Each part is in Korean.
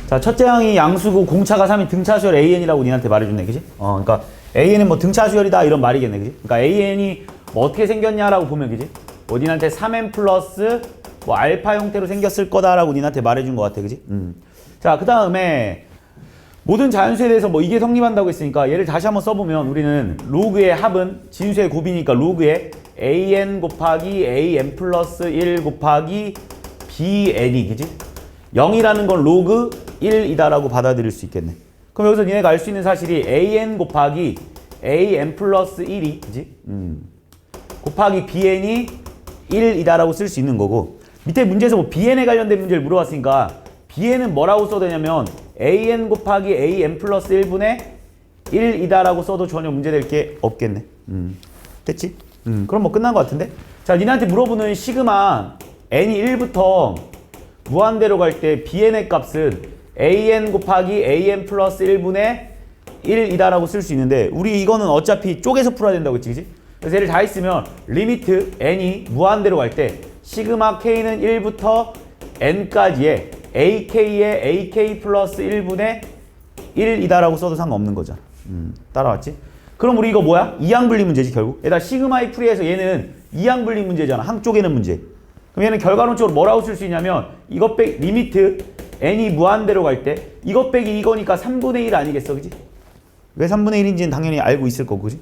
자, 첫째 항이 양수고 공차가 3인 등차수열 AN이라고 니한테 말해줬네, 그지? 그러니까 AN은 뭐 등차수열이다 이런 말이겠네, 그지? 그러니까 AN이 뭐 어떻게 생겼냐라고 보면, 그지? 뭐 니한테 3n 플러스 뭐 알파 형태로 생겼을 거다라고 니한테 말해준 것 같아, 그지? 자, 그 다음에 모든 자연수에 대해서 뭐 이게 성립한다고 했으니까 얘를 다시 한번 써보면 우리는 로그의 합은 진수의 곱이니까 로그의 an 곱하기 an 플러스 1 곱하기 bn이, 그지? 0이라는 건 로그 1이다라고 받아들일 수 있겠네. 그럼 여기서 니네가 알 수 있는 사실이 an 곱하기 an 플러스 1이, 그지? 곱하기 bn이 1이다라고 쓸 수 있는 거고, 밑에 문제에서 뭐 bn에 관련된 문제를 물어봤으니까 bn은 뭐라고 써도 되냐면 an 곱하기 an 플러스 1분의 1이다라고 써도 전혀 문제될 게 없겠네. 됐지? 그럼 뭐 끝난 것 같은데? 자, 니네한테 물어보는 시그마 n이 1부터 무한대로 갈 때 bn의 값은 an 곱하기 an 플러스 1분의 1이다라고 쓸 수 있는데, 우리 이거는 어차피 쪼개서 풀어야 된다고 했지, 그치? 그래서 얘를 다 했으면 리미트 n이 무한대로 갈 때 시그마 k는 1부터 n까지의 ak의 ak 플러스 1분의 1이다라고 써도 상관없는 거잖아. 따라왔지? 그럼 우리 이거 뭐야? 이항분리 문제지 결국. 얘다 시그마의 풀이에서 얘는 이항분리 문제잖아. 항 쪼개는 문제. 그럼 얘는 결과론적으로 뭐라고 쓸 수 있냐면 이것 빼기 리미트 n이 무한대로 갈 때 이것 빼기 이거니까 3분의 1 아니겠어, 그지? 왜 3분의 1인지는 당연히 알고 있을 거고, 그지?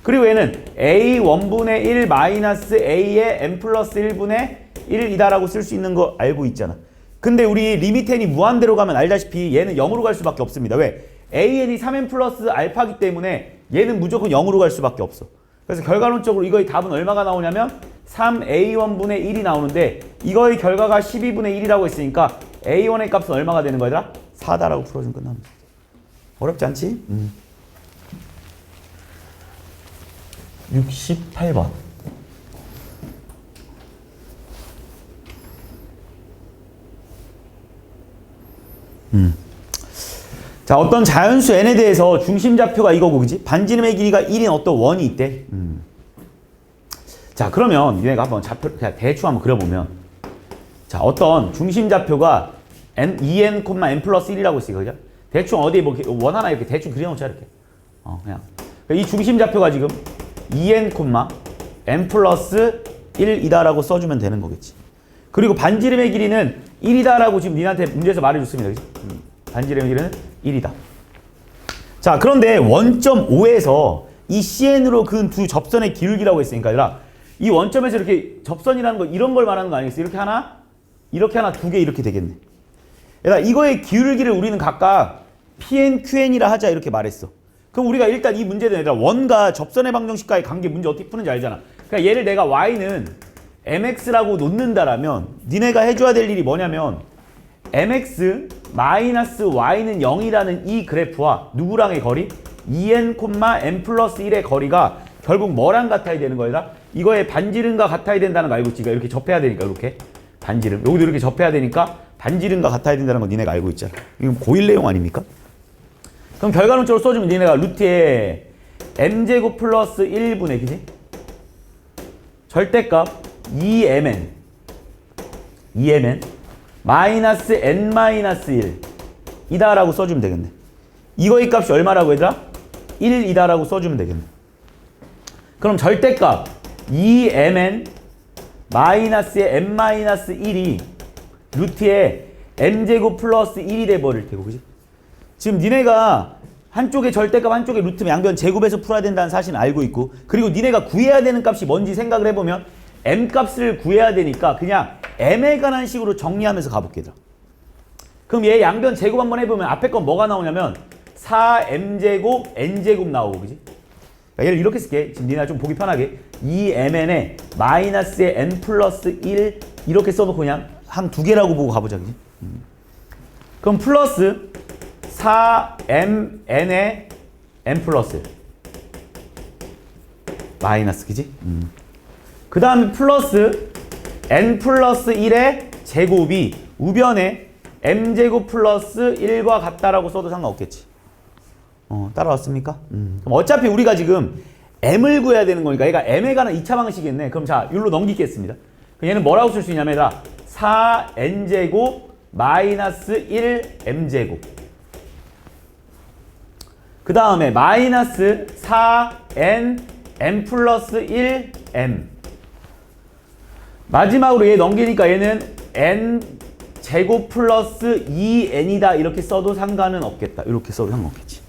그리고 얘는 a 원분의 1 마이너스 a의 n 플러스 1분의 1이다라고 쓸 수 있는 거 알고 있잖아. 근데 우리 리미트 n이 무한대로 가면 알다시피 얘는 0으로 갈 수밖에 없습니다. 왜? an이 3n 플러스 알파기 때문에 얘는 무조건 0으로 갈 수밖에 없어. 그래서 결과론적으로 이거의 답은 얼마가 나오냐면 3a1분의 1이 나오는데, 이거의 결과가 12분의 1이라고 했으니까 a1의 값은 얼마가 되는 거야? 4다라고 풀어주면 끝납니다. 어렵지 않지? 68번. 자, 어떤 자연수 n에 대해서 중심좌표가 이거고, 그지? 반지름의 길이가 1인 어떤 원이 있대. 자, 그러면 얘네가 한번 좌표 그냥 대충 한번 그려보면, 자, 어떤 중심좌표가 n 플러스 1이라고 있어, 그죠? 대충 어디에 뭐 원 하나 이렇게 대충 그려놓자, 이렇게. 그냥 이 중심좌표가 지금 n 플러스 1이다라고 써주면 되는 거겠지. 그리고 반지름의 길이는 1이다라고 지금 니한테 문제에서 말해줬습니다, 그지? 반지름의 길이는 1이다. 자, 그런데 원점 O에서 이 CN으로 그은 두 접선의 기울기라고 했으니까, 얘들아, 이 원점에서 이렇게 접선이라는 거 이런 걸 말하는 거 아니겠어? 이렇게 하나, 두 개 이렇게 되겠네. 얘들아, 이거의 기울기를 우리는 각각 PN, QN이라 하자 이렇게 말했어. 그럼 우리가 일단 이 문제는 얘들아, 원과 접선의 방정식과의 관계 문제 어떻게 푸는지 알잖아. 그러니까 얘를 내가 Y는 MX라고 놓는다라면 니네가 해줘야 될 일이 뭐냐면 MX 마이너스 Y는 0이라는 이 그래프와 누구랑의 거리? n, n 플러스 1의 거리가 결국 뭐랑 같아야 되는 거야? 이거의 반지름과 같아야 된다는 거 알고 있지? 이렇게 접해야 되니까, 이렇게 반지름 여기도 이렇게 접해야 되니까 반지름과 같아야 된다는 거 니네가 알고 있잖아. 이건 고1 내용 아닙니까? 그럼 결과론적으로 써주면 니네가 루트에 m제곱 플러스 1분의, 그지? 절대값 2mn 마이너스 n 마이너스 1 이다라고 써주면 되겠네. 이거의 값이 얼마라고 얘들아? 1이다라고 써주면 되겠네. 그럼 절대값 2mn 마이너스의 n 마이너스 1이 루트에 m제곱 플러스 1이 돼버릴 테고, 그지? 지금 니네가 한쪽에 절대값 한쪽에 루트면 양변 제곱해서 풀어야 된다는 사실은 알고 있고, 그리고 니네가 구해야 되는 값이 뭔지 생각을 해보면 m 값을 구해야 되니까 그냥 m에 관한 식으로 정리하면서 가볼게. 그럼 얘 양변 제곱 한번 해보면 앞에 건 뭐가 나오냐면 4m제곱 n제곱 나오고, 그지? 그러니까 얘를 이렇게 쓸게. 지금 니네가 좀 보기 편하게 2mn에 마이너스의 n 플러스 1 이렇게 써놓고 그냥 한 두 개라고 보고 가보자, 그지? 그럼 플러스 4mn의 n 플러스 마이너스, 그지? 그 다음에 플러스 n 플러스 1의 제곱이 우변에 m제곱 플러스 1과 같다라고 써도 상관없겠지. 따라왔습니까? 그럼 어차피 우리가 지금 m을 구해야 되는 거니까 얘가 m에 관한 2차 방식이겠네. 그럼 자, 여기로 넘기겠습니다. 그럼 얘는 뭐라고 쓸 수 있냐면 4n제곱 마이너스 1m제곱. 그 다음에 마이너스 4n m 플러스 1m. 마지막으로 얘 넘기니까 얘는 n 제곱 플러스 2n이다 이렇게 써도 상관은 없겠다. 이렇게 써도 상관없겠지.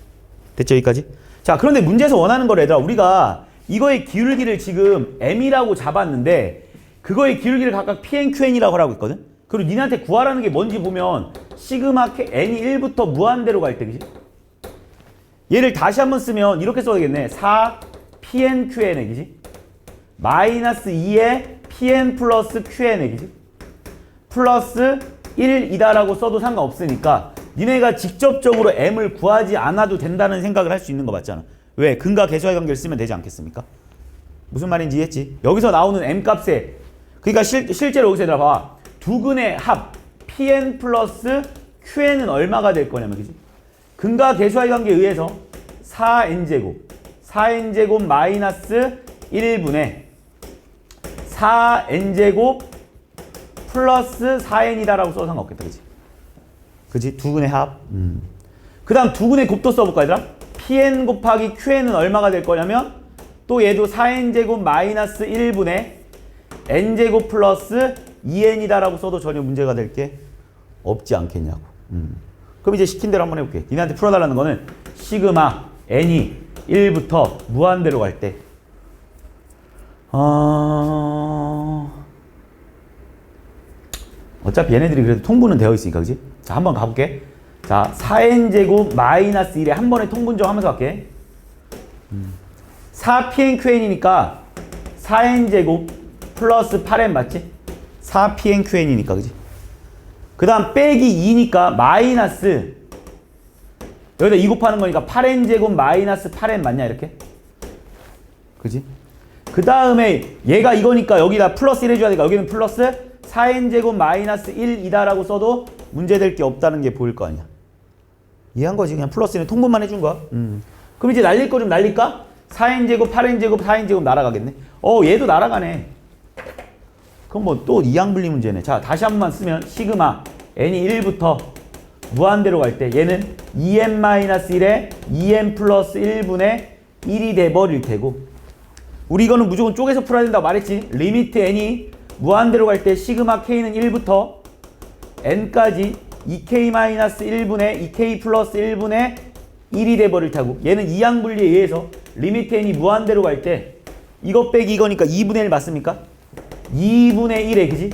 됐죠? 여기까지? 자, 그런데 문제에서 원하는 거 얘들아, 우리가 이거의 기울기를 지금 m이라고 잡았는데 그거의 기울기를 각각 pnqn이라고 하라고 했거든? 그리고 니네한테 구하라는 게 뭔지 보면 시그마 n이 1부터 무한대로 갈 때, 그지? 얘를 다시 한번 쓰면 이렇게 써야겠네. 4 pnqn에, 그지? 마이너스 2에 pn 플러스 qn에, 그지? 플러스 1이다라고 써도 상관없으니까 니네가 직접적으로 m을 구하지 않아도 된다는 생각을 할 수 있는 거 맞잖아. 왜? 근과 계수의 관계를 쓰면 되지 않겠습니까? 무슨 말인지 이해했지? 여기서 나오는 m 값에, 그러니까 실제로 여기서 얘들아 봐. 두 근의 합 pn 플러스 qn은 얼마가 될 거냐면, 그지? 근과 계수의 관계에 의해서 4n제곱 마이너스 1분의 4n제곱 플러스 4n이다라고 써도 상관없겠다, 그지? 그지? 두 근의 합. 그 다음 두 근의 곱도 써볼까, 얘들아? pn 곱하기 qn은 얼마가 될 거냐면, 또 얘도 4n제곱 마이너스 1분의 n제곱 플러스 2n이다라고 써도 전혀 문제가 될 게 없지 않겠냐고. 그럼 이제 시킨 대로 한번 해볼게. 니네한테 풀어달라는 거는 시그마 n이 1부터 무한대로 갈 때 어차피 얘네들이 그래도 통분은 되어 있으니까, 그지? 자, 한번 가볼게. 자, 4n제곱 마이너스 1에 한 번에 통분정 하면서 갈게. 4pnqn이니까 4n제곱 플러스 8n 맞지? 4pnqn이니까, 그지? 그 다음 빼기 2니까 마이너스, 여기다 2 곱하는 거니까 8n제곱 마이너스 8n 맞냐, 이렇게? 그지? 그 다음에 얘가 이거니까 여기다 플러스 1 해줘야 되니까 여기는 플러스 4n제곱 마이너스 1이다라고 써도 문제될 게 없다는 게 보일 거 아니야. 이해한 거지? 그냥 플러스는 통분만 해준 거야. 그럼 이제 날릴 거 좀 날릴까? 4n제곱, 8n제곱, 4n제곱 날아가겠네. 얘도 날아가네. 그럼 뭐 또 이항분리 문제네. 자, 다시 한 번만 쓰면 시그마 n이 1부터 무한대로 갈 때 얘는 2n-1에 2n 플러스 1분의 1이 돼버릴 테고, 우리 이거는 무조건 쪼개서 풀어야 된다고 말했지. 리미트 n이 무한대로 갈 때 시그마 k는 1부터 n까지 2k-1분의 2k 플러스 1분의 1이 돼버릴 테고, 얘는 이항분리에 의해서 리미트 n이 무한대로 갈 때 이거 빼기 이거니까 2분의 1 맞습니까? 2분의 1에, 그지?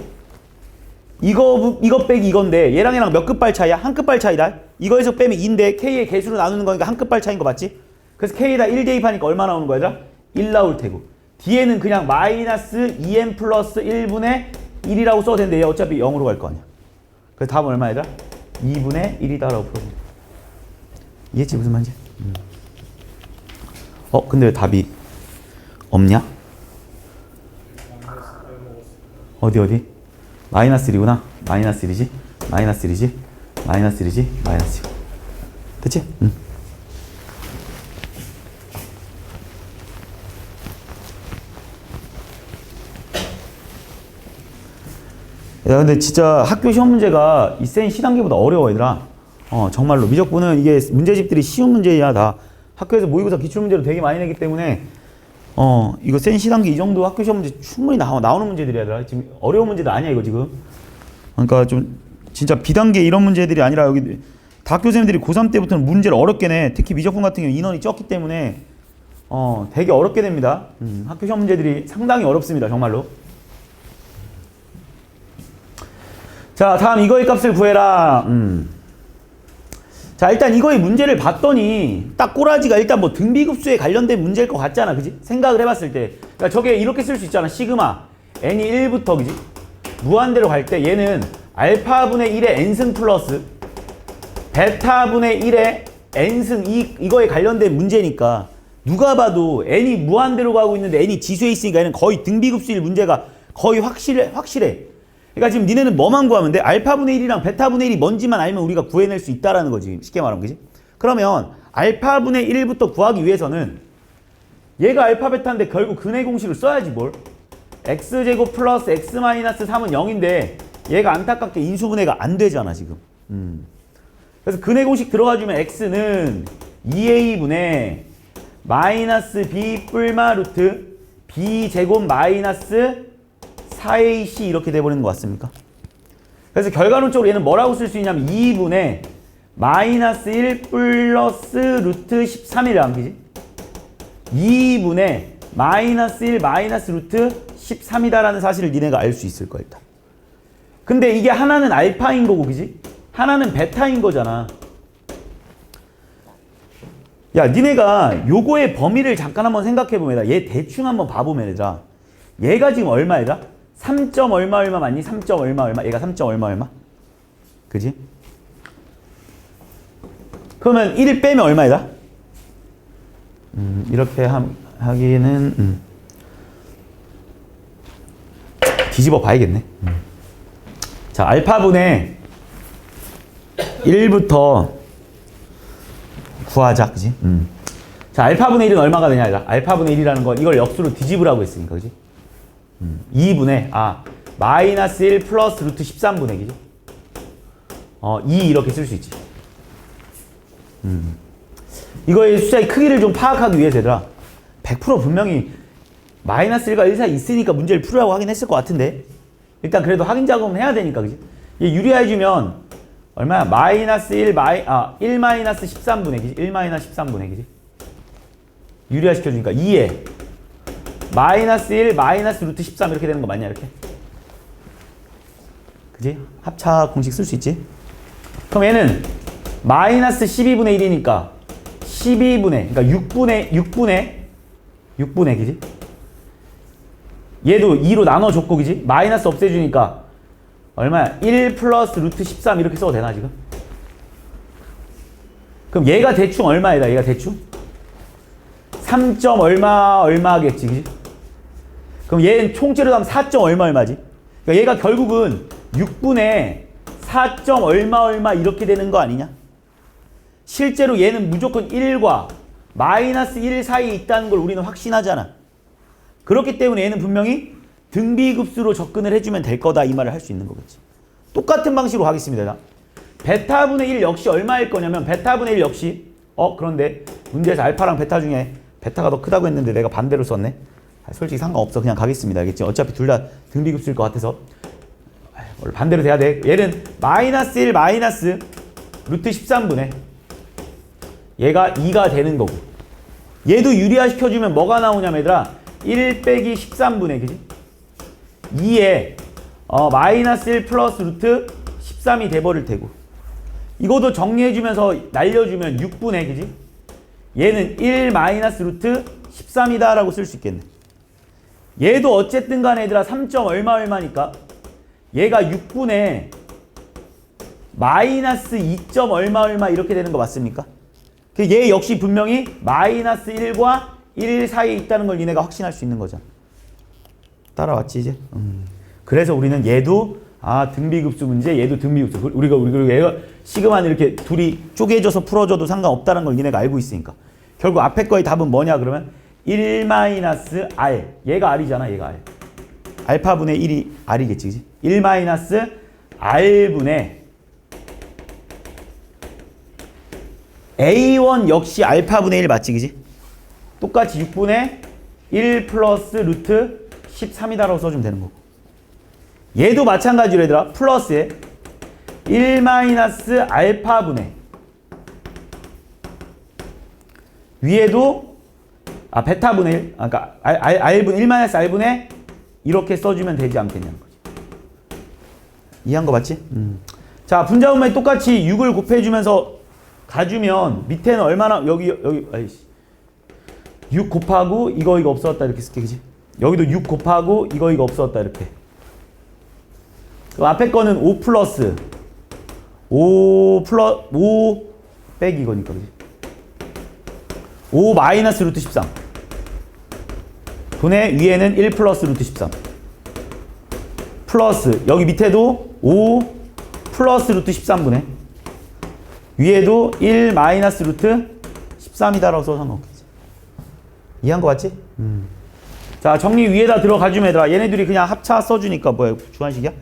이거 빼기 이건데 얘랑 몇 급발 차이야? 한 급발 차이다. 이거에서 빼면 2인데 k의 개수로 나누는 거니까 한 급발 차이인 거 맞지? 그래서 k에다 1 대입하니까 얼마 나오는 거야, 얘들아? 1 나올 테고, 뒤에는 그냥 마이너스 2n 플러스 1분의 1이라고 써도 되는데 얘 어차피 0으로 갈 거 아니야. 그래서 답은 얼마, 얘들아? 2분의 1이다라고 풀어줘. 이해했지? 무슨 말인지? 근데 왜 답이 없냐? 어디? 마이너스 1이구나. 마이너스 1이지? 마이너스 1이지? 마이너스 1이지? 마이너스 1. 됐지? 야, 근데 진짜 학교 시험 문제가 이 센 시단계보다 어려워, 얘들아. 정말로. 미적분은 이게 문제집들이 쉬운 문제야, 다. 학교에서 모의고사 기출문제로 되게 많이 내기 때문에, 이거 센 시단계 이 정도 학교 시험 문제 충분히 나오는 문제들이야, 얘들아. 지금 어려운 문제도 아니야, 이거 지금. 그러니까 좀, 진짜 비단계 이런 문제들이 아니라 여기, 다학교 선생님들이 고3 때부터는 문제를 어렵게 내. 특히 미적분 같은 경우 인원이 적기 때문에, 되게 어렵게 됩니다. 학교 시험 문제들이 상당히 어렵습니다, 정말로. 자, 다음 이거의 값을 구해라. 자, 일단 이거의 문제를 봤더니 딱 꼬라지가 일단 뭐 등비급수에 관련된 문제일 것 같잖아, 그지? 생각을 해봤을 때. 그러니까 저게 이렇게 쓸 수 있잖아. 시그마 n이 1부터, 그지? 무한대로 갈 때 얘는 알파분의 1의 n승 플러스 베타분의 1의 n승 이거에 관련된 문제니까 누가 봐도 n이 무한대로 가고 있는데 n이 지수에 있으니까 얘는 거의 등비급수일 문제가 거의 확실해. 그러니까 지금 니네는 뭐만 구하면 돼? 알파분의 1이랑 베타분의 1이 뭔지만 알면 우리가 구해낼 수 있다라는 거지. 쉽게 말하면, 그지? 그러면 알파분의 1부터 구하기 위해서는 얘가 알파 베타인데 결국 근의 공식을 써야지 뭘. x제곱 플러스 x 마이너스 3은 0인데 얘가 안타깝게 인수분해가 안 되잖아 지금. 그래서 근해 공식 들어가주면 x는 2a분의 마이너스 b 뿔마 루트 b 제곱 마이너스 4ac 이렇게 돼버리는 것 같습니까? 그래서 결과론적으로 얘는 뭐라고 쓸 수 있냐면 2분의 마이너스 1 플러스 루트 13이라는 거지. 2분의 마이너스 1 마이너스 루트 13이다라는 사실을 니네가 알 수 있을 거야 일단. 근데 이게 하나는 알파인 거고 그지? 하나는 베타인 거잖아. 야 니네가 요거의 범위를 잠깐 한번 생각해보면 얘 대충 한번 봐보면 얘들아 얘가 지금 얼마 얘들아? 3점 얼마 얼마 맞니? 3점 얼마 얼마? 얘가 3점 얼마 얼마? 그지? 그러면 1 빼면 얼마이다? 이렇게 하기는 뒤집어 봐야겠네. 자, 알파분의 1부터 구하자, 그지? 자, 알파분의 1은 얼마가 되냐, 얘들아? 알파분의 1이라는 건 이걸 역수로 뒤집으라고 했으니까, 그지? 2분의, 마이너스 1 플러스 루트 13분의, 그지? 2 이렇게 쓸 수 있지. 이거의 숫자의 크기를 좀 파악하기 위해서 얘들아 100% 분명히 마이너스 1과 1 사이 있으니까 문제를 풀으라고 하긴 했을 것 같은데 일단 그래도 확인 작업은 해야 되니까 그지? 얘 유리화해주면 얼마야? 마이너스 1 마이너스 13분의 그지? 1 마이너스 13분의 그지? 유리화 시켜주니까 2에 마이너스 1 마이너스 루트 13 이렇게 되는 거 맞냐 이렇게? 그지? 합차 공식 쓸 수 있지? 그럼 얘는 마이너스 12분의 1이니까 12분의 그러니까 6분의 그지? 얘도 2로 나눠줬고 그지? 마이너스 없애주니까 얼마야? 1 플러스 루트 13 이렇게 써도 되나 지금? 그럼 얘가 대충 얼마이다 얘가 대충? 3점 얼마 얼마겠지 그지? 그럼 얘는 총체로 하면 4점 얼마 얼마지? 그러니까 얘가 결국은 6분의 4점 얼마 얼마 이렇게 되는 거 아니냐? 실제로 얘는 무조건 1과 마이너스 1 사이에 있다는 걸 우리는 확신하잖아. 그렇기 때문에 얘는 분명히 등비급수로 접근을 해주면 될 거다 이 말을 할 수 있는 거겠지. 똑같은 방식으로 가겠습니다. 베타분의 1 역시 얼마일 거냐면 베타분의 1 역시 그런데 문제에서 알파랑 베타 중에 베타가 더 크다고 했는데 내가 반대로 썼네. 솔직히 상관없어. 그냥 가겠습니다. 알겠지? 어차피 둘 다 등비급수일 것 같아서 원래 반대로 돼야 돼. 얘는 마이너스 1 마이너스 루트 13분의 얘가 2가 되는 거고 얘도 유리화 시켜주면 뭐가 나오냐면 얘들아 1 빼기 13분의 그지? 2에 마이너스 1 플러스 루트 13이 돼버릴 테고 이것도 정리해주면서 날려주면 6분의 그지? 얘는 1 마이너스 루트 13이다 라고 쓸 수 있겠네. 얘도 어쨌든 간에 얘들아 3점 얼마 얼마니까 얘가 6분의 마이너스 2점 얼마 얼마 이렇게 되는 거 맞습니까? 얘 역시 분명히 마이너스 1과 1 사이에 있다는 걸 니네가 확신할 수 있는 거잖아. 따라왔지 이제? 그래서 우리는 얘도 등비급수 문제, 얘도 등비급수. 우리가 얘가 시그마는 이렇게 둘이 쪼개져서 풀어줘도 상관없다는 걸 니네가 알고 있으니까. 결국 앞에 거의 답은 뭐냐 그러면 1 마이너스 R. 얘가 R이잖아, 얘가 R. 알파분의 1이 R이겠지, 그지? 1 마이너스 R분의 A1 역시 알파분의 1 맞지, 그지? 똑같이 6분의 1 플러스 루트 13이다라고 써주면 되는 거고. 얘도 마찬가지로 얘들아 플러스에 1 마이너스 알파분의 위에도 베타분의 1 그러니까 R분 1 마이너스 R분의 이렇게 써주면 되지 않겠냐는 거지. 이해한 거 맞지? 자 분자분면이 똑같이 6을 곱해주면서 가주면 밑에는 얼마나 여기 6 곱하고 이거 없어졌다 이렇게 쓸게 그지? 여기도 6 곱하고 이거 없어졌다 이렇게. 그 앞에 거는 5 플러스 5 빼기 이거니까 그지? 5 마이너스 루트 13 분의 위에는 1 플러스 루트 13 플러스 여기 밑에도 5 플러스 루트 13분의 위에도 1 마이너스 루트 13이다라고 써서 상관없겠지. 이해한 거 맞지? 자 정리 위에다 들어가주면 얘들아 얘네들이 그냥 합차 써주니까 뭐야 주관식이야?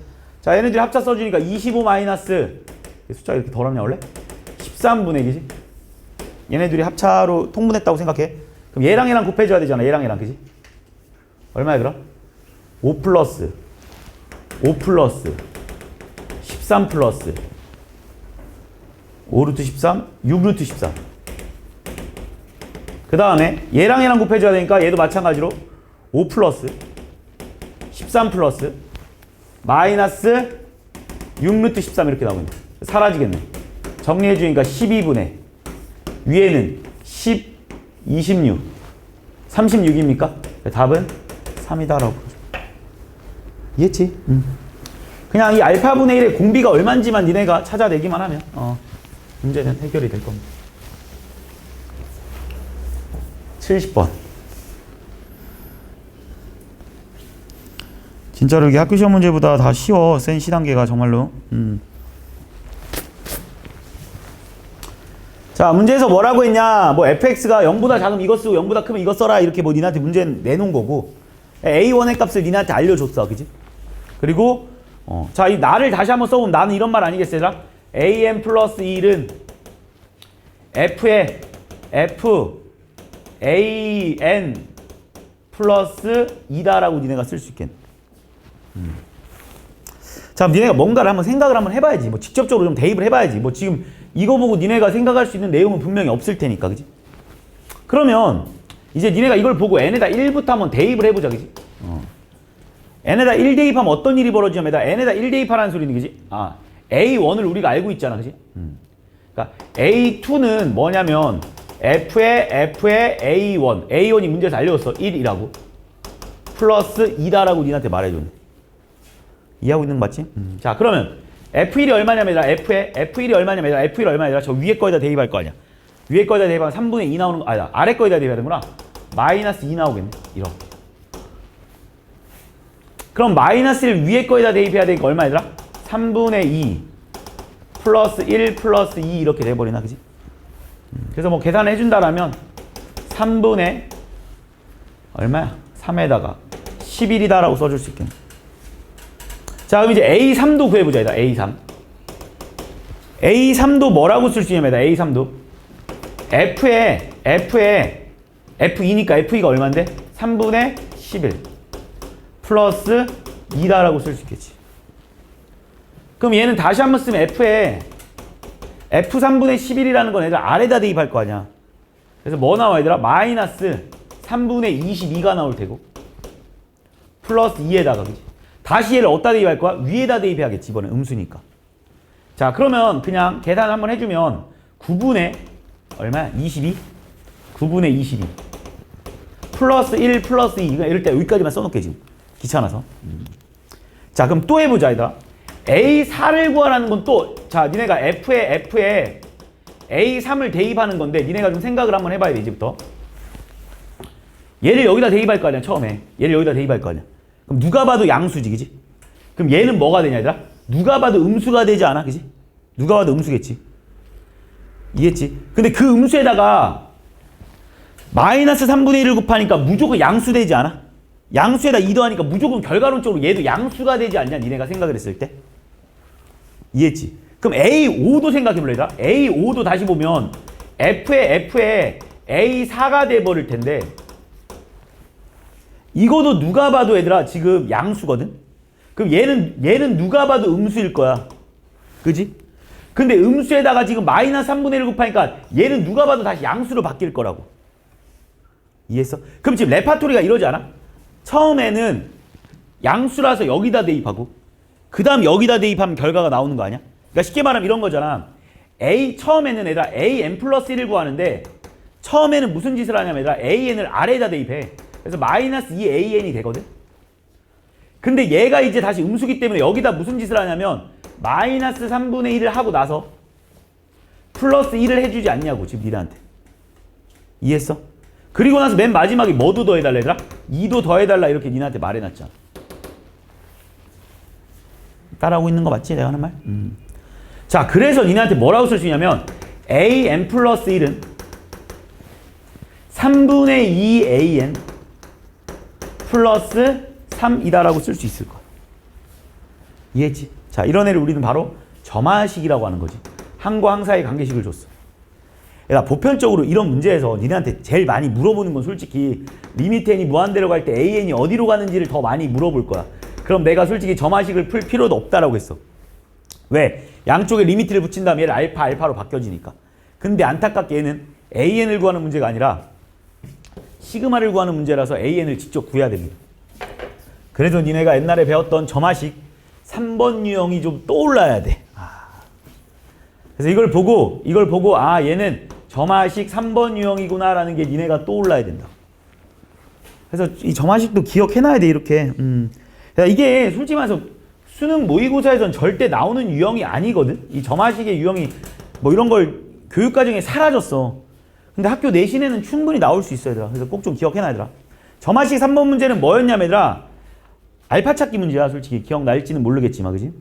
자, 얘네들이 합차 써주니까 25 마이너스 숫자가 이렇게 더럽냐 원래? 13분의 그지? 얘네들이 합차로 통분했다고 생각해. 그럼 얘랑 얘랑 곱해줘야 되잖아. 얘랑 얘랑 그지? 얼마야 그럼? 5 플러스 13 플러스 5 루트 13 6 루트 13. 그 다음에 얘랑 얘랑 곱해줘야 되니까 얘도 마찬가지로 5 플러스 13 플러스 마이너스 6 루트 13 이렇게 나오겠네. 사라지겠네. 정리해주니까 12분의 위에는 10, 26 36입니까? 답은 3이다라고. 이해했지? 그냥 이 알파분의 1의 공비가 얼마인지만 니네가 찾아내기만 하면 문제는 해결이 될 겁니다. 70번. 진짜로 이게 학교 시험 문제보다 다 쉬워. 센 C단계가 정말로. 자, 문제에서 뭐라고 했냐? 뭐 fx가 0보다 작으면 이거 쓰고 0보다 크면 이거 써라. 이렇게 뭐 니네한테 문제 내놓은 거고. a1의 값을 니네한테 알려줬어. 그지? 그리고 자, 이 나를 다시 한번 써보면 나는 이런 말 아니겠어, 얘들아? an 플러스 1은 f의 f an 플러스 2다라고 니네가 쓸 수 있겠네. 자, 니네가 뭔가를 한번 생각을 한번 해봐야지. 뭐 직접적으로 좀 대입을 해봐야지. 뭐 지금 이거 보고 니네가 생각할 수 있는 내용은 분명히 없을 테니까, 그지? 그러면 이제 니네가 이걸 보고 n에다 1부터 한번 대입을 해보자, 그지? n에다 1 대입하면 어떤 일이 벌어지냐면 n에다 1 대입하라는 소리는, 그지? 아, a1을 우리가 알고 있잖아, 그지? 그러니까 a2는 뭐냐면 f의 a1, a1이 문제에서 알려줬어. 1이라고. 플러스 2다라고 니한테 말해줬네. 이해하고 있는 거 맞지? 자, 그러면 f1이 얼마냐면 f1이 얼마냐면 f1이 얼마냐? 저 위에 거에다 대입할 거 아니야. 위에 거에다 대입하면 3분의 2 나오는 거 아니다. 아래 거에다 대입해야 되는구나. 마이너스 2 나오겠네. 이렇게. 그럼 마이너스 1 위에 거에다 대입해야 되니까 얼마 얘들아? 3분의 2 플러스 1 플러스 2 이렇게 돼버리나, 그지? 그래서 뭐 계산해 준다라면 3분의 얼마야? 3에다가 11이다라고 써줄 수 있겠네. 자, 그럼 이제 A3도 구해보자. 얘들아. A3. A3도 뭐라고 쓸 수 있냐면 A3도 F에 F2니까 F2가 얼마인데? 3분의 11 플러스 2다라고 쓸 수 있겠지. 그럼 얘는 다시 한번 쓰면 F에 F3분의 11이라는 건 얘들아 아래다 대입할 거 아니야. 그래서 뭐 나와 얘들아? 마이너스 3분의 22가 나올 테고 플러스 2에다가, 그지? 다시 얘를 어디다 대입할 거야? 위에다 대입해야겠지. 이번엔 음수니까. 자, 그러면 그냥 계산 한번 해주면 9분의 얼마야? 22? 9분의 22 플러스 1 플러스 2. 이럴 때 여기까지만 써놓게 지금. 귀찮아서. 자, 그럼 또 해보자. 얘들아. A4를 구하라는 건 또, 자, 니네가 F에 A3을 대입하는 건데 니네가 좀 생각을 한번 해봐야 돼. 이제부터. 얘를 여기다 대입할 거 아니야. 처음에. 얘를 여기다 대입할 거 아니야. 그럼 누가 봐도 양수지, 그지? 그럼 얘는 뭐가 되냐, 얘들아? 누가 봐도 음수가 되지 않아, 그지? 누가 봐도 음수겠지. 이해했지? 근데 그 음수에다가 마이너스 3분의 1을 곱하니까 무조건 양수 되지 않아? 양수에다 2 더하니까 무조건 결과론적으로 얘도 양수가 되지 않냐, 니네가 생각을 했을 때? 이해했지? 그럼 A5도 생각해볼래, 얘들아? A5도 다시 보면 F에 A4가 돼버릴 텐데 이거도 누가 봐도 얘들아 지금 양수거든? 그럼 얘는 누가 봐도 음수일 거야. 그지? 근데 음수에다가 지금 마이너스 3분의 1 곱하니까 얘는 누가 봐도 다시 양수로 바뀔 거라고. 이해했어? 그럼 지금 레파토리가 이러지 않아? 처음에는 양수라서 여기다 대입하고 그 다음 여기다 대입하면 결과가 나오는 거 아니야? 그러니까 쉽게 말하면 이런 거잖아. 처음에는 얘들아 an 플러스 1을 구하는데 처음에는 무슨 짓을 하냐면 얘들아 an을 아래에다 대입해. 그래서 마이너스 2an이 되거든? 근데 얘가 이제 다시 음수기 때문에 여기다 무슨 짓을 하냐면 마이너스 3분의 1을 하고 나서 플러스 1을 해주지 않냐고 지금 니들한테. 이해했어? 그리고 나서 맨 마지막에 뭐도 더해달라 얘들아? 2도 더해달라 이렇게 니한테 말해놨잖아. 따라하고 있는 거 맞지? 내가 하는 말? 자, 그래서 니네한테 뭐라고 쓸 수 있냐면 an 플러스 1은 3분의 2an 플러스 3이다라고 쓸 수 있을 거야. 이해했지? 자, 이런 애를 우리는 바로 점화식이라고 하는 거지. 항과 항 사이의 관계식을 줬어. 야, 보편적으로 이런 문제에서 니네한테 제일 많이 물어보는 건 솔직히 리미트 n이 무한대로 갈 때 an이 어디로 가는지를 더 많이 물어볼 거야. 그럼 내가 솔직히 점화식을 풀 필요도 없다라고 했어. 왜? 양쪽에 리미트를 붙인 다음에 얘를 알파로 바뀌어지니까. 근데 안타깝게 얘는 an을 구하는 문제가 아니라 시그마를 구하는 문제라서 an을 직접 구해야 됩니다. 그래서 니네가 옛날에 배웠던 점화식 3번 유형이 좀 떠올라야 돼. 그래서 이걸 보고 아, 얘는 점화식 3번 유형이구나 라는 게 니네가 떠올라야 된다. 그래서 이 점화식도 기억해놔야 돼, 이렇게. 이게 솔직히 말해서 수능 모의고사에선 절대 나오는 유형이 아니거든. 이 점화식의 유형이 뭐 이런 걸 교육과정에 사라졌어. 근데 학교 내신에는 충분히 나올 수 있어, 얘들아. 그래서 꼭 좀 기억해놔, 얘들아. 점화식 3번 문제는 뭐였냐면, 얘들아, 알파 찾기 문제야. 솔직히 기억날지는 모르겠지만, 그지?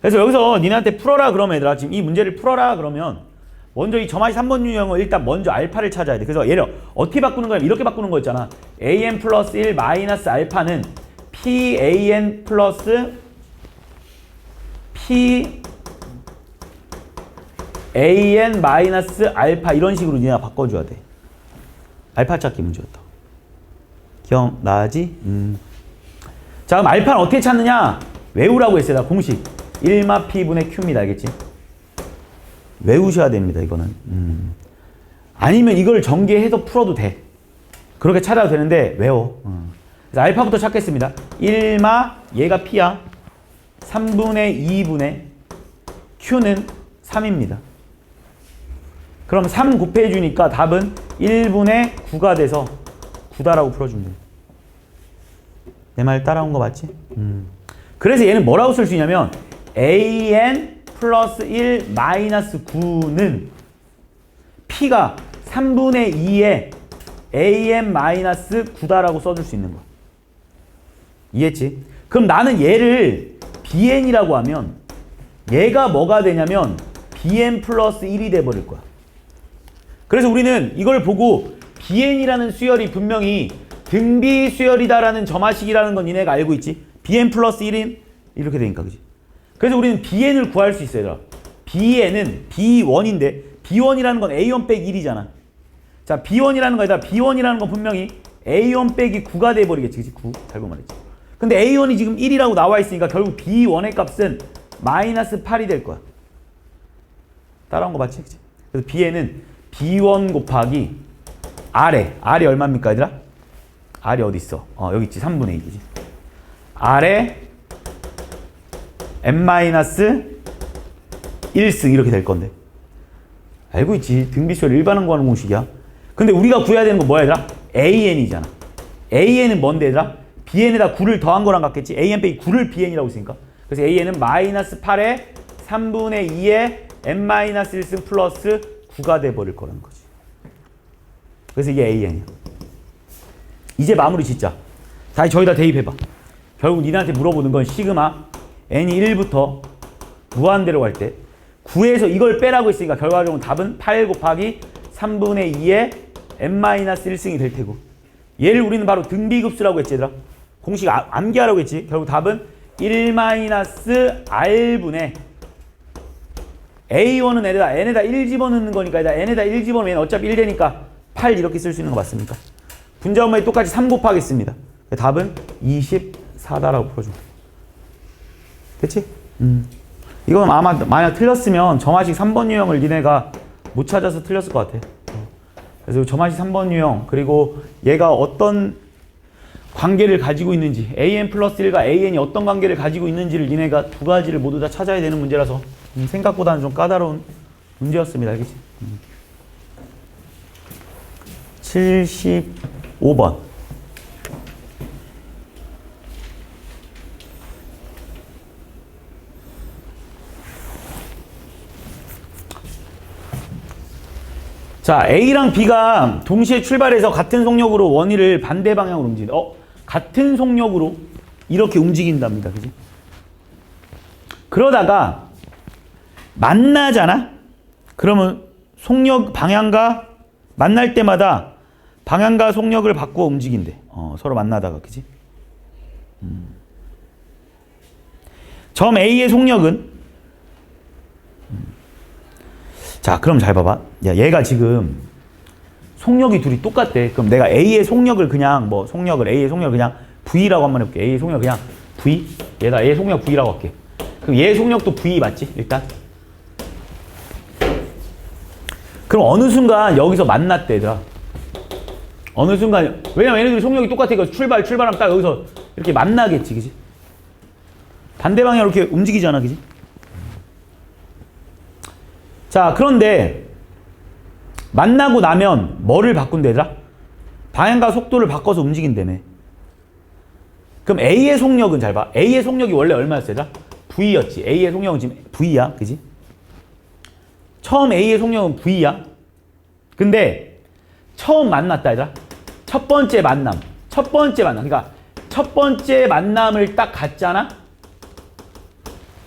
그래서 여기서 니네한테 풀어라 그러면, 얘들아, 지금 이 문제를 풀어라 그러면 먼저 이 점화식 3번 유형을 일단 먼저 알파를 찾아야 돼. 그래서 얘를 어떻게 바꾸는 거냐면 이렇게 바꾸는 거 있잖아. an 플러스 1 마이너스 알파는 pan 플러스 pan 마이너스 알파, 이런 식으로 니네가 바꿔줘야 돼. 알파 찾기 문제였다. 기억나지? 자, 그럼 알파는 어떻게 찾느냐? 외우라고 했어요. 나 공식 1마 p분의 q입니다. 알겠지? 외우셔야 됩니다. 이거는. 아니면 이걸 전개해서 풀어도 돼. 그렇게 찾아도 되는데 외워. 그래서 알파부터 찾겠습니다. 1마 얘가 p야. 3분의 2분의 q는 3입니다. 그럼 3 곱해주니까 답은 1분의 9가 돼서 9다라고 풀어주면 돼. 내 말 따라온 거 맞지? 그래서 얘는 뭐라고 쓸 수 있냐면 an 플러스 1 마이너스 9는 p가 3분의 2의 an 마이너스 9다라고 써줄 수 있는 거야. 이해했지? 그럼 나는 얘를 bn이라고 하면 얘가 뭐가 되냐면 bn 플러스 1이 돼버릴 거야. 그래서 우리는 이걸 보고 bn이라는 수열이 분명히 등비 수열이다라는 점화식이라는 건 니네가 알고 있지? bn 플러스 1인 이렇게 되니까, 그지? 그래서 우리는 bn을 구할 수 있어요, 얘들아. bn은 b1인데 b1이라는 건 a1 빼기 1이잖아. 자, b1이라는 거에다 b1이라는 건 분명히 a1 빼기 9가 돼버리겠지, 그치? 9. 잘못 말했지. 근데 a1이 지금 1이라고 나와 있으니까 결국 b1의 값은 마이너스 8이 될 거야. 따라온 거 맞지? 그치? 그래서 bn은 b1 곱하기 r에 얼마입니까, 얘들아? r이 어디 있어? 여기 있지. 3분의 2이지. r에 n-1승 이렇게 될 건데. 알고 있지. 등비수열 일반항 구하는 공식이야. 근데 우리가 구해야 되는 건 뭐야, 얘들아? an이잖아. an은 뭔데, 얘들아? bn에다 9를 더한 거랑 같겠지? an 빼기 9를 bn이라고 했으니까. 그래서 an은 마이너스 8에 3분의 2에 n-1승 플러스 9가 돼버릴 거라는 거지. 그래서 이게 an이야. 이제 마무리 짓자. 다시 저기다 대입해봐. 결국 니네한테 물어보는 건 시그마 n이 1부터 무한대로 갈 때 9에서 이걸 빼라고 했으니까 결과적으로 답은 8 곱하기 3분의 2의 n-1승이 될 테고, 얘를 우리는 바로 등비급수라고 했지, 얘들아. 공식 암기하라고 했지. 결국 답은 1-r분의 a1은 n에다 1 집어넣는 거니까 n에다 1 집어넣으면 어차피 1 되니까 8 이렇게 쓸 수 있는 거 맞습니까? 분자분모에 똑같이 3 곱하겠습니다. 답은 24다라고 풀어줍니다. 됐지? 이건 아마 만약 틀렸으면 점화식 3번 유형을 니네가 못 찾아서 틀렸을 것 같아. 그래서 점화식 3번 유형, 그리고 얘가 어떤 관계를 가지고 있는지, an 플러스 1과 an이 어떤 관계를 가지고 있는지를 니네가 두 가지를 모두 다 찾아야 되는 문제라서 생각보다는 좀 까다로운 문제였습니다. 알겠지? 75번. 자, A랑 B가 동시에 출발해서 같은 속력으로 원위를 반대 방향으로 움직인다. 같은 속력으로 이렇게 움직인답니다. 그지? 그러다가 만나잖아? 그러면 속력, 방향과 만날 때마다 방향과 속력을 바꾸어 움직인대. 서로 만나다가, 그지? 점 A의 속력은 자, 그럼 잘 봐봐. 야, 얘가 지금 속력이 둘이 똑같대. 그럼 내가 A의 속력을 그냥 A의 속력을 그냥 V라고 한번 해볼게. A의 속력 그냥 V. 얘다 A의 속력 V라고 할게. 그럼 얘의 속력도 V 맞지? 일단. 그럼 어느 순간 여기서 만났대, 얘들아. 어느 순간, 왜냐면 얘네들이 속력이 똑같으니까 출발하면 딱 여기서 이렇게 만나겠지, 그지? 반대 방향으로 이렇게 움직이잖아, 그지? 자, 그런데 만나고 나면 뭐를 바꾼대, 얘들아? 방향과 속도를 바꿔서 움직인다며. 그럼 A의 속력은 잘 봐. A의 속력이 원래 얼마였어, 얘들아? V였지. A의 속력은 지금 V야, 그지? 처음 A의 속력은 V야. 근데 처음 만났다, 얘들아. 첫 번째 만남. 그러니까 첫 번째 만남을 딱 갖잖아?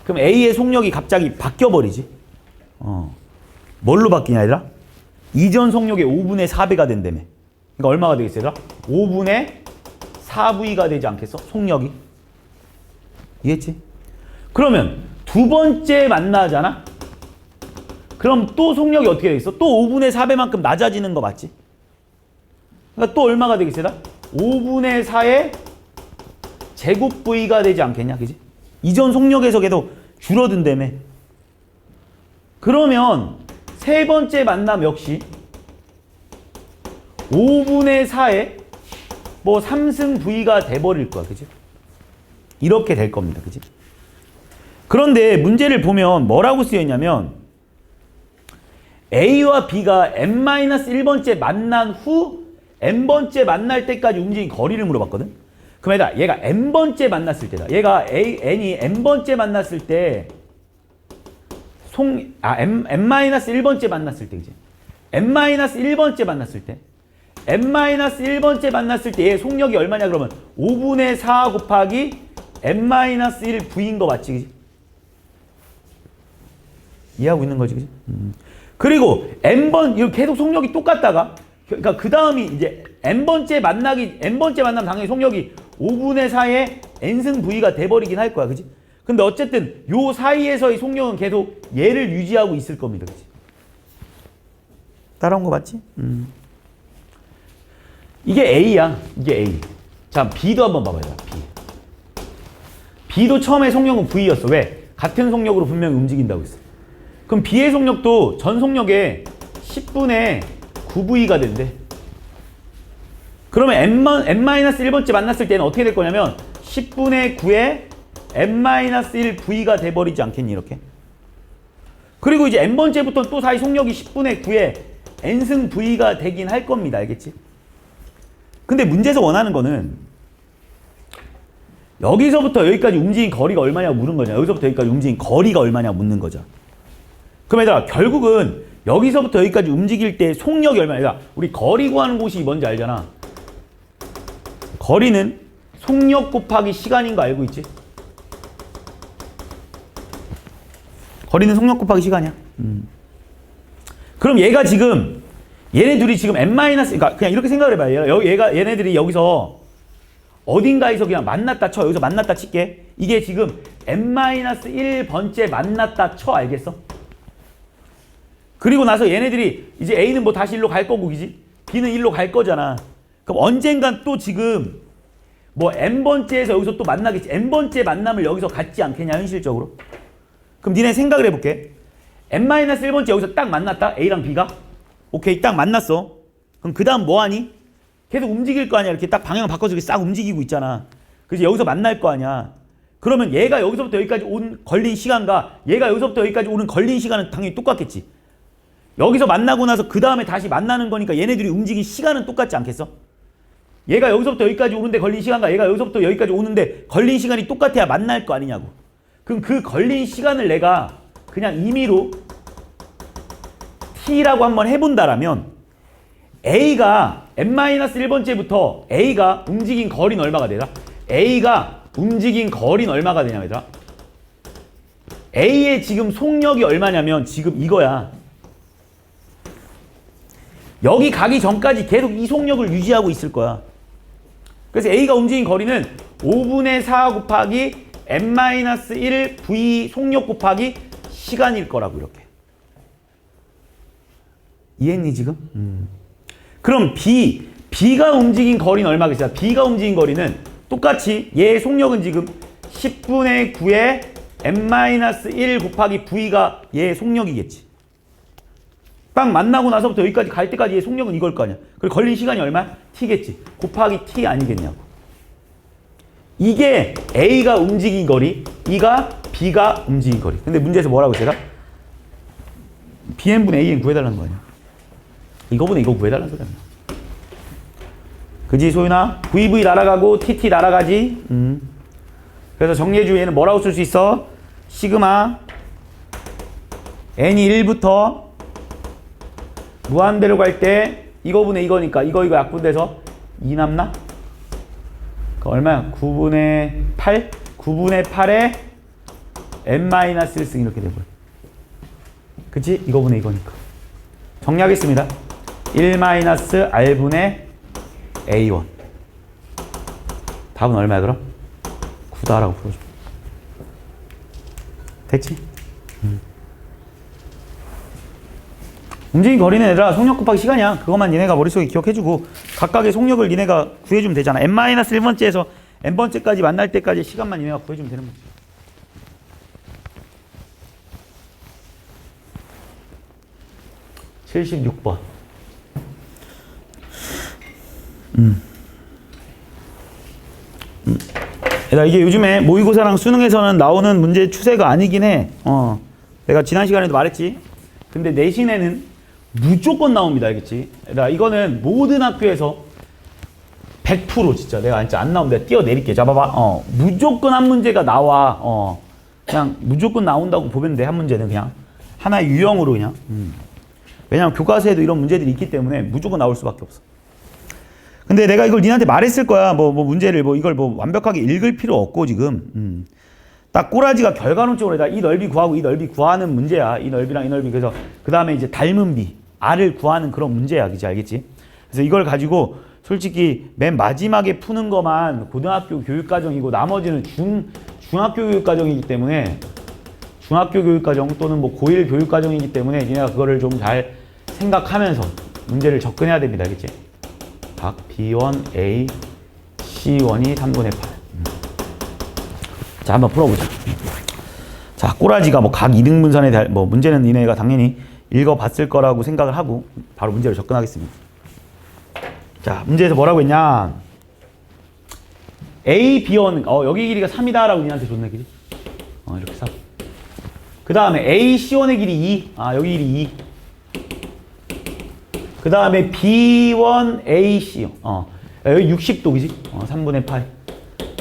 그럼 A의 속력이 갑자기 바뀌어버리지. 뭘로 바뀌냐, 얘들아? 이전 속력의 5분의 4배가 된다며. 그러니까 얼마가 되겠어, 얘들아? 5분의 4V가 되지 않겠어? 속력이. 이해했지? 그러면 두 번째 만나잖아? 그럼 또 속력이 어떻게 되겠어? 또 5분의 4배만큼 낮아지는 거 맞지? 그러니까 또 얼마가 되겠어, 얘들아? 5분의 4의 제곱 V가 되지 않겠냐, 그지? 이전 속력에서 계속 줄어든다며. 그러면 세 번째 만남 역시 5분의 4의 3승 V가 돼버릴 거야, 그지? 이렇게 될 겁니다, 그지? 그런데 문제를 보면 뭐라고 쓰여있냐면 A와 B가 n-1번째 만난 후 n번째 만날 때까지 움직인 거리를 물어봤거든? 그럼 얘가 n번째 만났을 때다. 얘가 n이 n번째 만났을 때 n-1번째 만났을 때, 그지? n-1번째 만났을 때 n-1번째 만났을 때 얘 속력이 얼마냐 그러면 5분의 4 곱하기 n-1 V인 거 맞지, 그지? 이해하고 있는 거지, 그지? 그리고 n번 이거 계속 속력이 똑같다가 그러니까 그 다음이 이제 n번째 만나면 당연히 속력이 5분의 4의 n승 V가 돼버리긴 할 거야, 그지? 근데 어쨌든 요 사이에서의 속력은 계속 얘를 유지하고 있을 겁니다, 그지? 따라온 거 맞지? 이게 A야, 이게 A. 자, B도 한번 봐봐요, B. B도 처음에 속력은 V였어. 왜? 같은 속력으로 분명히 움직인다고 했어. 그럼 B의 속력도 전 속력의 10분의 9V가 된대. 그러면 n-1번째 만났을 때는 어떻게 될 거냐면 10분의 9에 n-1V가 돼버리지 않겠니, 이렇게? 그리고 이제 n번째부터 또 사이 속력이 10분의 9에 n승 V가 되긴 할 겁니다, 알겠지? 근데 문제에서 원하는 거는 여기서부터 여기까지 움직인 거리가 얼마냐고 묻는 거냐. 여기서부터 여기까지 움직인 거리가 얼마냐고 묻는 거죠. 그럼 얘들아, 결국은 여기서부터 여기까지 움직일 때 속력이 얼마냐. 우리 거리 구하는 곳이 뭔지 알잖아. 거리는 속력 곱하기 시간인 거 알고 있지? 거리는 속력 곱하기 시간이야. 그럼 얘가 지금 얘네 둘이 지금 그러니까 그냥 이렇게 생각을 해봐요. 얘네들이 여기서 어딘가에서 그냥 만났다 쳐. 여기서 만났다 칠게. 이게 지금 n-1번째 만났다 쳐. 알겠어? 그리고 나서 얘네들이 이제 A는 다시 일로 갈 거고, 그지? B는 일로 갈 거잖아. 그럼 언젠간 또 지금 n번째에서 여기서 또 만나겠지. n번째 만남을 여기서 갖지 않겠냐, 현실적으로? 그럼 니네 생각을 해볼게. n-1번째 여기서 딱 만났다, A랑 B가. 오케이, 딱 만났어. 그럼 그 다음 뭐하니? 계속 움직일 거 아니야. 이렇게 딱 방향 바꿔서 이렇게 싹 움직이고 있잖아. 그래서 여기서 만날 거 아니야. 그러면 얘가 여기서부터 여기까지 걸린 시간과 얘가 여기서부터 여기까지 오는 걸린 시간은 당연히 똑같겠지. 여기서 만나고 나서 그 다음에 다시 만나는 거니까 얘네들이 움직인 시간은 똑같지 않겠어? 얘가 여기서부터 여기까지 오는데 걸린 시간과 얘가 여기서부터 여기까지 오는데 걸린 시간이 똑같아야 만날 거 아니냐고. 그럼 그 걸린 시간을 내가 그냥 임의로 T라고 한번 해본다라면 A가 n-1번째부터 A가 움직인 거리는 얼마가 되더라? A가 움직인 거리는 얼마가 되냐, 얘들아? A의 지금 속력이 얼마냐면 지금 이거야. 여기 가기 전까지 계속 이 속력을 유지하고 있을 거야. 그래서 A가 움직인 거리는 5분의 4 곱하기 n-1 v 속력 곱하기 시간일 거라고 이렇게. 이해했니 지금? 그럼 B가 움직인 거리는 얼마겠어요? B가 움직인 거리는 똑같이 얘의 속력은 지금 10분의 9에 n-1 곱하기 V가 얘의 속력이겠지. 딱 만나고 나서부터 여기까지 갈 때까지 얘의 속력은 이걸 거 아니야. 그리고 걸린 시간이 얼마야? T겠지. 곱하기 T 아니겠냐고. 이게 A가 움직인 거리, 이가 B가 움직인 거리. 근데 문제에서 뭐라고 했어요? BN분의 AN 구해달라는 거 아니야. 이거분의 이거 구해달라는 소리야. 그지 소윤아? VV 날아가고 TT 날아가지. 그래서 정리해주 얘는 뭐라고 쓸 수 있어? 시그마 n이 1부터 무한대로 갈 때 이거분의 이거니까 이거 약분돼서 2 남나? 그 얼마야? 9분의 8? 9분의 8에 n-1승 이렇게 돼버려. 그치? 이거분의 이거니까. 정리하겠습니다. 1-r분의 A1. 답은 얼마야 그럼? 9다라고 풀어줘. 됐지? 움직인 거리는 얘들아 속력 곱하기 시간이야. 그것만 니네가 머릿속에 기억해주고 각각의 속력을 니네가 구해주면 되잖아. n-1번째에서 n번째까지 만날 때까지 시간만 니네가 구해주면 되는 거지. (76번) 얘들아 이게 요즘에 모의고사랑 수능에서는 나오는 문제 추세가 아니긴 해. 내가 지난 시간에도 말했지. 근데 내신에는 무조건 나옵니다. 알겠지? 얘들아 이거는 모든 학교에서 100% 진짜 내가 진짜 안 나오면 내가 뛰어내릴게. 잡아봐. 무조건 한 문제가 나와. 그냥 무조건 나온다고 보면 돼. 한 문제는 그냥 하나의 유형으로 그냥. 왜냐면 교과서에도 이런 문제들이 있기 때문에 무조건 나올 수밖에 없어. 근데 내가 이걸 니한테 말했을 거야. 뭐 문제를 이걸 완벽하게 읽을 필요 없고 지금. 딱 꼬라지가 결과론적으로 이 넓이 구하고 이 넓이 구하는 문제야. 이 넓이랑 이 넓이. 그래서 그 다음에 이제 닮은 비 R을 구하는 그런 문제야. 그치? 알겠지? 그래서 이걸 가지고 솔직히 맨 마지막에 푸는 것만 고등학교 교육과정이고 나머지는 중학교 교육과정이기 때문에 중학교 교육과정 또는 고1 교육과정이기 때문에 니네가 그거를 좀 잘 생각하면서 문제를 접근해야 됩니다. 알겠지? 각 B1, A, C1이 3분의 8. 자, 한번 풀어보자. 자, 꼬라지가 각 2등분선에 문제는 니네가 당연히 읽어봤을 거라고 생각을 하고 바로 문제를 접근하겠습니다. 자, 문제에서 뭐라고 했냐? A, B1, 여기 길이가 3이다 라고 니한테 줬네, 그지? 이렇게 3. 그 다음에 A, C1의 길이 2. 여기 길이 2. 그 다음에 B1, A, C. 여기 60도, 그지? 3분의 8.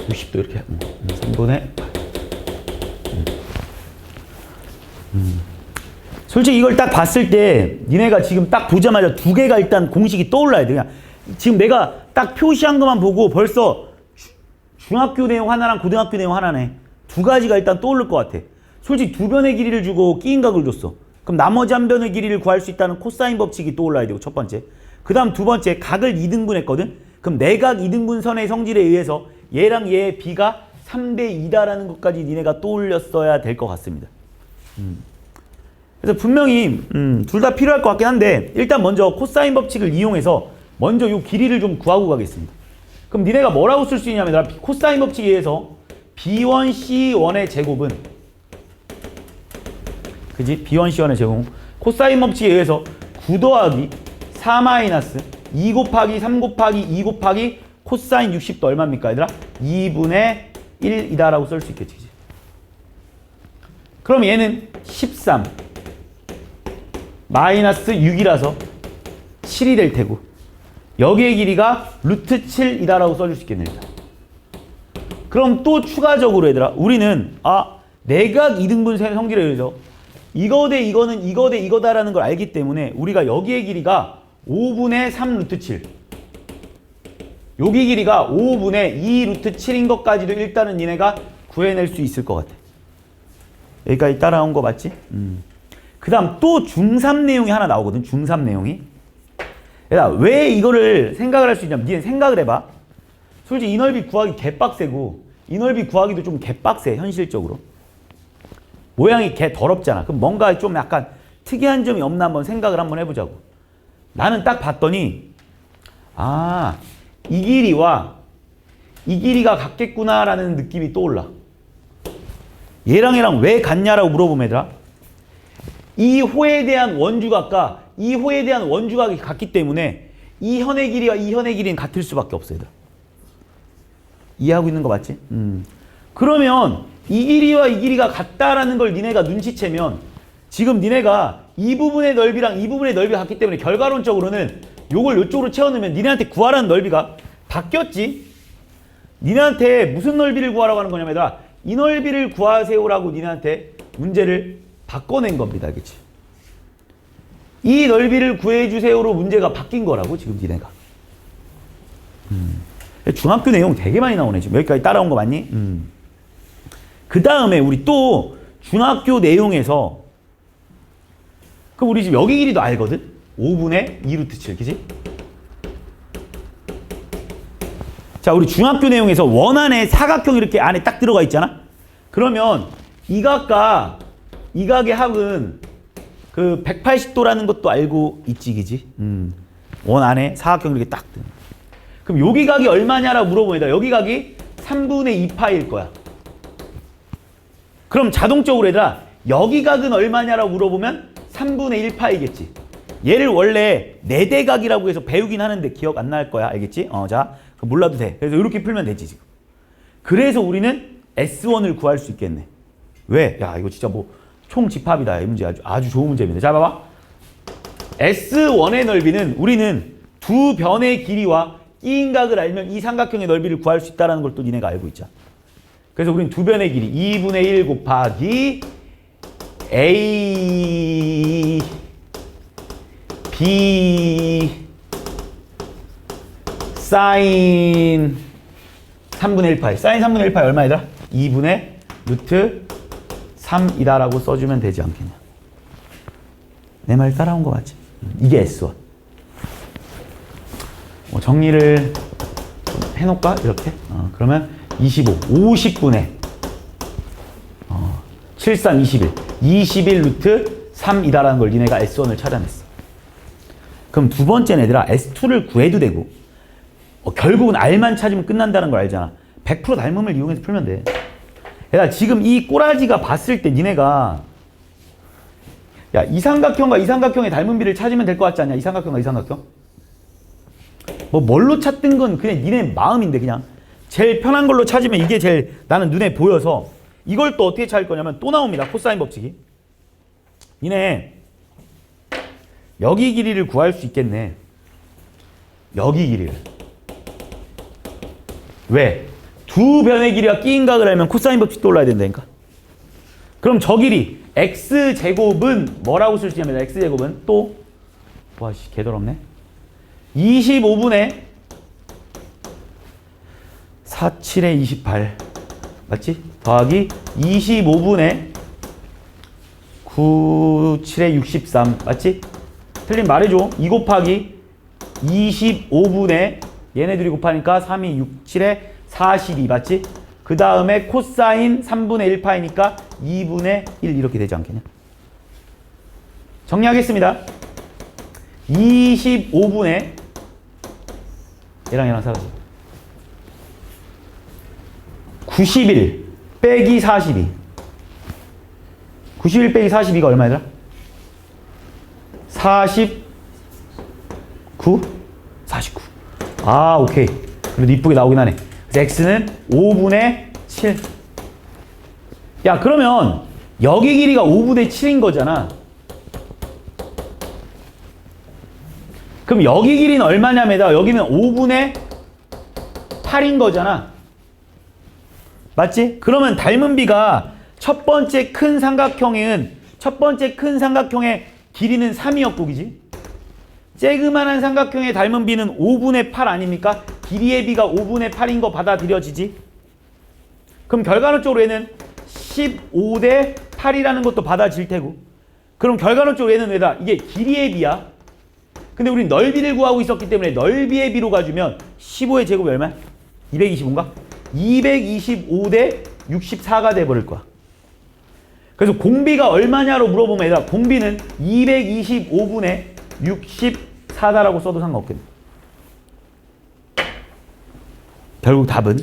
60도 이렇게. 3분의 8. 솔직히 이걸 딱 봤을 때 니네가 지금 딱 보자마자 두 개가 일단 공식이 떠올라야 돼. 그냥 지금 내가 딱 표시한 것만 보고 벌써 중학교 내용 하나랑 고등학교 내용 하나네. 두 가지가 일단 떠오를 것 같아. 솔직히 두 변의 길이를 주고 끼인 각을 줬어. 그럼 나머지 한 변의 길이를 구할 수 있다는 코사인 법칙이 떠올라야 되고 첫 번째. 그 다음 두 번째 각을 2등분했거든. 그럼 내각 2등분선의 성질에 의해서 얘랑 얘의 B가 3대 2다라는 것까지 니네가 떠올렸어야 될 것 같습니다. 그래서 분명히 둘 다 필요할 것 같긴 한데 일단 먼저 코사인 법칙을 이용해서 먼저 이 길이를 좀 구하고 가겠습니다. 그럼 니네가 뭐라고 쓸 수 있냐면 코사인 법칙에 의해서 B1, C1의 제곱은 그지? B1, C1의 제곱 코사인 법칙에 의해서 9 더하기 4 마이너스 2 곱하기 3 곱하기 2 곱하기 코사인 60도 얼마입니까 얘들아? 2분의 1이다 라고 쓸 수 있겠지. 그럼 얘는 13 마이너스 6이라서 7이 될 테고 여기의 길이가 루트 7이다 라고 써줄 수 있겠네. 그럼 또 추가적으로 얘들아 우리는 내각 2등분선의 성질에 의해서 이거 대 이거는 이거 대 이거다라는 걸 알기 때문에 우리가 여기의 길이가 5분의 3 루트 7 여기 길이가 5분의 2 루트 7인 것까지도 일단은 니네가 구해낼 수 있을 것 같아. 여기까지 따라온 거 맞지? 그 다음 또 중3 내용이 하나 나오거든. 중3 내용이. 얘들아 왜 이거를 생각을 할 수 있냐면 니네 생각을 해봐. 솔직히 이 넓이 구하기 개빡세고 이 넓이 구하기도 좀 개빡세, 현실적으로. 모양이 개 더럽잖아. 그럼 뭔가 좀 약간 특이한 점이 없나 한번 생각을 한번 해보자고. 나는 딱 봤더니 아, 이 길이와 이 길이가 같겠구나라는 느낌이 떠올라. 얘랑 왜 같냐라고 물어보면 얘들아, 이 호에 대한 원주각과 이 호에 대한 원주각이 같기 때문에 이 현의 길이와 이 현의 길이는 같을 수밖에 없어 얘들아. 이해하고 있는 거 맞지? 그러면 이 길이와 이 길이가 같다라는 걸 니네가 눈치채면 지금 니네가 이 부분의 넓이랑 이 부분의 넓이가 같기 때문에 결과론적으로는 요걸 요쪽으로 채워넣으면 니네한테 구하라는 넓이가 바뀌었지? 니네한테 무슨 넓이를 구하라고 하는 거냐면 얘들아, 이 넓이를 구하세요라고 니네한테 문제를 바꿔낸 겁니다. 알겠지? 이 넓이를 구해주세요로 문제가 바뀐 거라고 지금 니네가. 중학교 내용 되게 많이 나오네. 지금 여기까지 따라온 거 맞니? 그 다음에 우리 또 중학교 내용에서 그럼 우리 지금 여기 길이도 알거든? 5분의 2루트 7, 그지? 자, 우리 중학교 내용에서 원 안에 사각형 이렇게 안에 딱 들어가 있잖아? 그러면 이 각과 이 각의 합은 그 180도라는 것도 알고 있지, 그지? 원 안에 사각형 이렇게 딱 든. 그럼 여기 각이 얼마냐라고 물어보니다. 여기 각이 3분의 2파일 거야. 그럼 자동적으로 얘들아, 여기 각은 얼마냐라고 물어보면 3분의 1파이겠지. 얘를 원래 4대각이라고 해서 배우긴 하는데 기억 안 날 거야. 알겠지? 자, 몰라도 돼. 그래서 이렇게 풀면 되지, 지금. 그래서 우리는 S1을 구할 수 있겠네. 왜? 야, 이거 진짜 뭐 총집합이다. 이 문제 아주 좋은 문제입니다. 자, 봐봐. S1의 넓이는 우리는 두 변의 길이와 끼인 각을 알면 이 삼각형의 넓이를 구할 수 있다는 걸 또 니네가 알고 있잖아. 그래서 우리는 두 변의 길이 2분의 1 곱하기 A, B, 사인 3분의 1파이. 사인 3분의 1파이 얼마이더라? 2분의 루트 3이다라고 써주면 되지 않겠냐. 내 말 따라온 거 맞지? 이게 S1. 정리를 좀 해놓을까? 이렇게. 그러면 25, 50분의 7, 3, 21. 21 루트 3이다라는 걸 니네가 S1을 찾아냈어. 그럼 두 번째는 얘들아, S2를 구해도 되고, 결국은 R만 찾으면 끝난다는 걸 알잖아. 100% 닮음을 이용해서 풀면 돼. 얘들아, 지금 이 꼬라지가 봤을 때 니네가, 야, 이 삼각형과 이 삼각형의 닮은 비를 찾으면 될 것 같지 않냐? 이 삼각형과 이 삼각형? 뭐 뭘로 찾든 건 그냥 니네 마음인데, 그냥 제일 편한 걸로 찾으면 이게 제일 나는 눈에 보여서. 이걸 또 어떻게 찾을 거냐면 또 나옵니다. 코사인 법칙이. 니네 여기 길이를 구할 수 있겠네. 여기 길이를. 왜? 두 변의 길이와 끼인 각을 알면 코사인 법칙 떠올라야 된다니까. 그럼 저 길이 x제곱은 뭐라고 쓸 수 있냐면 x제곱은 또 와씨 개더럽네. 25분의 47에 28 맞지? 더하기 25분의 97에 63 맞지? 틀린 말해줘. 2 곱하기 25분의 얘네들이 곱하니까 3이 6, 7에 42 맞지? 그 다음에 코사인 3분의 1파이니까 2분의 1 이렇게 되지 않겠냐? 정리하겠습니다. 25분의 얘랑 사라져. 91 빼기 42. 91 빼기 42가 얼마더라? 49? 49. 아, 오케이. 그래도 이쁘게 나오긴 하네. 그래서 x는 5분의 7. 야, 그러면 여기 길이가 5분의 7인 거잖아. 그럼 여기 길이는 얼마냐면 여기는 5분의 8인 거잖아. 맞지? 그러면 닮은 비가 첫 번째 큰 삼각형의 길이는 3이었고, 그지? 쬐그만한 삼각형의 닮은 비는 5분의 8 아닙니까? 길이의 비가 5분의 8인 거 받아들여지지? 그럼 결과론적으로 얘는 15대 8이라는 것도 받아질 테고. 그럼 결과론적으로 얘는 왜다? 이게 길이의 비야. 근데 우린 넓이를 구하고 있었기 때문에 넓이의 비로 가주면 15의 제곱이 얼마야? 225인가? 225 대 64가 돼버릴 거야. 그래서 공비가 얼마냐로 물어보면 얘들아, 공비는 225분의 64다라고 써도 상관없겠네. 결국 답은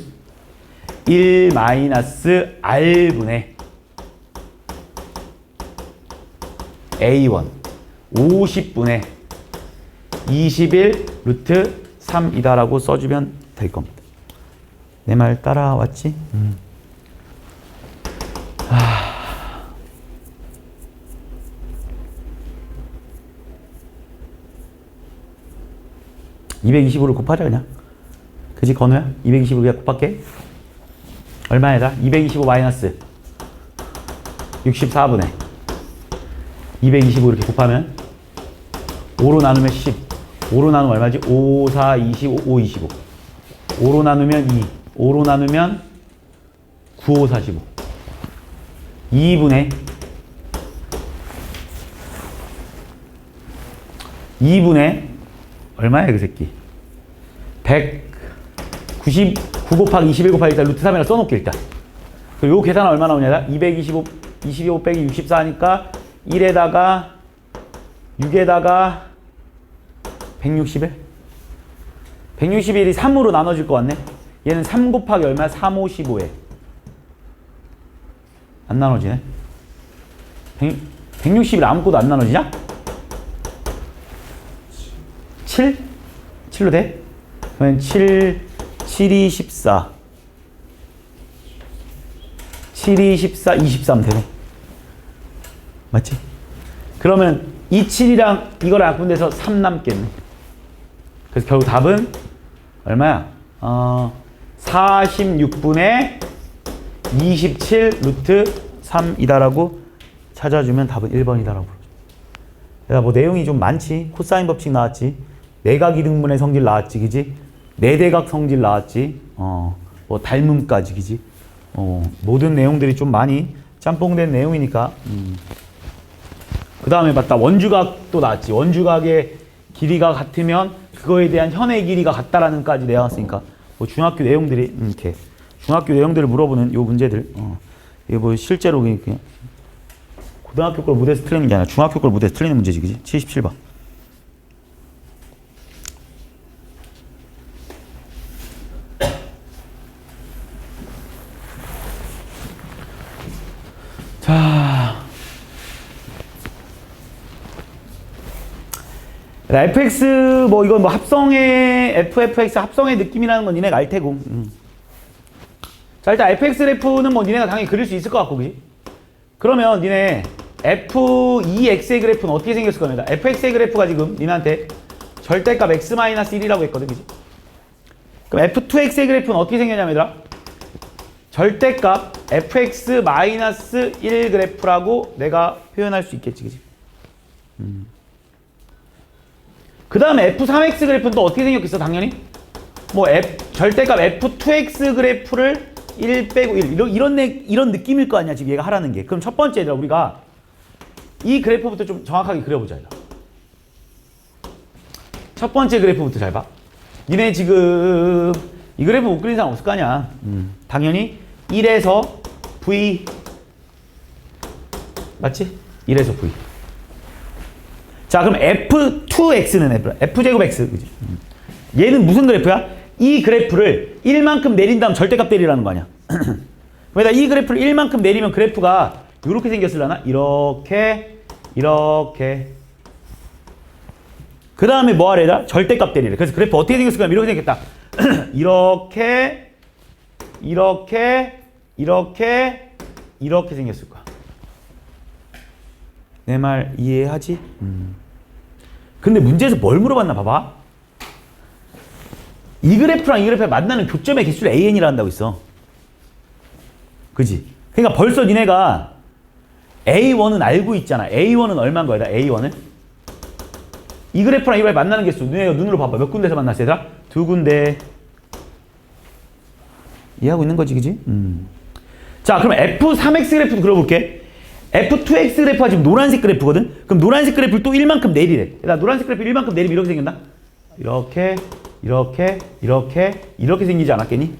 1-R분의 A1 50분의 21 루트 3이다라고 써주면 될 겁니다. 내 말 따라왔지? 225를 곱하자 그냥. 그지 건우야? 225를 그냥 곱할게. 얼마에다? 225 마이너스 64분의 225 이렇게 곱하면 5로 나누면 10. 5로 나누면 얼마지? 5, 4, 25, 5, 25. 5로 나누면 2. 5로 나누면 9, 5, 45. 2분의 얼마야 그 새끼? 199 곱하기 21 곱하기 일단 루트 3이라 써놓게 일단. 그리고 요 계산은 얼마 나오냐? 225 빼기 64 하니까 1에다가 6에다가 161? 161이 3으로 나눠질 것 같네? 얘는 3 곱하기 얼마야? 3, 5, 15에 안 나눠지네? 161 아무것도 안 나눠지냐? 7? 7로 돼? 그러면 7, 7이 14 7이 14, 23 되네. 맞지? 그러면 이 7이랑 이거랑 약분돼서 3 남겠네. 그래서 결국 답은 얼마야? 46분의 27 루트 3이다라고 찾아주면 답은 1번이다라고. 내가 뭐 내용이 좀 많지. 코사인 법칙 나왔지. 내각이등분의 성질 나왔지. 그지? 내대각 성질 나왔지. 뭐 닮음까지. 그지? 모든 내용들이 좀 많이 짬뽕된 내용이니까. 그 다음에 맞다. 원주각도 나왔지. 원주각의 길이가 같으면 그거에 대한 현의 길이가 같다라는 까지 내왔으니까 뭐 중학교 내용들이 이렇게 중학교 내용들을 물어보는 요 문제들 이게 뭐 실제로 그냥 고등학교 걸 무대에서 틀리는 게 아니라 중학교 걸 무대에서 틀리는 문제지. 그지? 77번. 자, fx 뭐 이건 뭐 합성의 fx 합성의 느낌이라는 건 니네가 알 테고. 자, 일단 fx 그래프는 뭐 니네가 당연히 그릴 수 있을 것 같고, 그지? 그러면 니네 f2x의 그래프는 어떻게 생겼을 겁니다. fx의 그래프가 지금 니네한테 절대값 x-1이라고 했거든, 그지? 그럼 f2x의 그래프는 어떻게 생겼냐면 얘들아, 절대값 fx-1 그래프라고 내가 표현할 수 있겠지, 그지? 그 다음에 f3x 그래프는 또 어떻게 생겼겠어, 당연히? 뭐 절대값 f2x 그래프를 1 빼고 1 이런 느낌일 거 아니야, 지금 얘가 하라는 게. 그럼 첫 번째 얘들아, 우리가 이 그래프부터 좀 정확하게 그려보자. 얘들아. 첫 번째 그래프부터 잘 봐. 니네 지금 이 그래프 못 그린 사람 없을 거 아니야. 당연히 1에서 v 맞지? 1에서 v. 자, 그럼 f2x는 f제곱 x, 그지? 얘는 무슨 그래프야? 이 그래프를 1만큼 내린 다음 절대값 때리라는 거 아니야. 왜냐, 이 그래프를 1만큼 내리면 그래프가 이렇게 생겼으려나? 이렇게 그 다음에 뭐 하래라? 절대값 때리래. 그래서 그래프 어떻게 생겼을까? 이렇게 생겼다. 이렇게 생겼을 거야. 내 말 이해하지? 근데 문제에서 뭘 물어봤나 봐봐. 이 그래프랑 이 그래프에 만나는 교점의 개수를 AN이라 한다고 있어. 그지? 그러니까 벌써 니네가 A1은 알고 있잖아. A1은 얼마인 거야? A1은? 이 그래프랑 이 그래프 만나는 개수 니네가 눈으로 봐봐. 몇 군데서 만났어 얘들아? 2군데. 이해하고 있는 거지, 그지? 자, 그럼 F3X 그래프도 그려볼게. F2X 그래프가 지금 노란색 그래프거든? 그럼 노란색 그래프를 또 1만큼 내리래. 나 노란색 그래프 1만큼 내리면 이렇게 생긴다? 이렇게 생기지 않았겠니?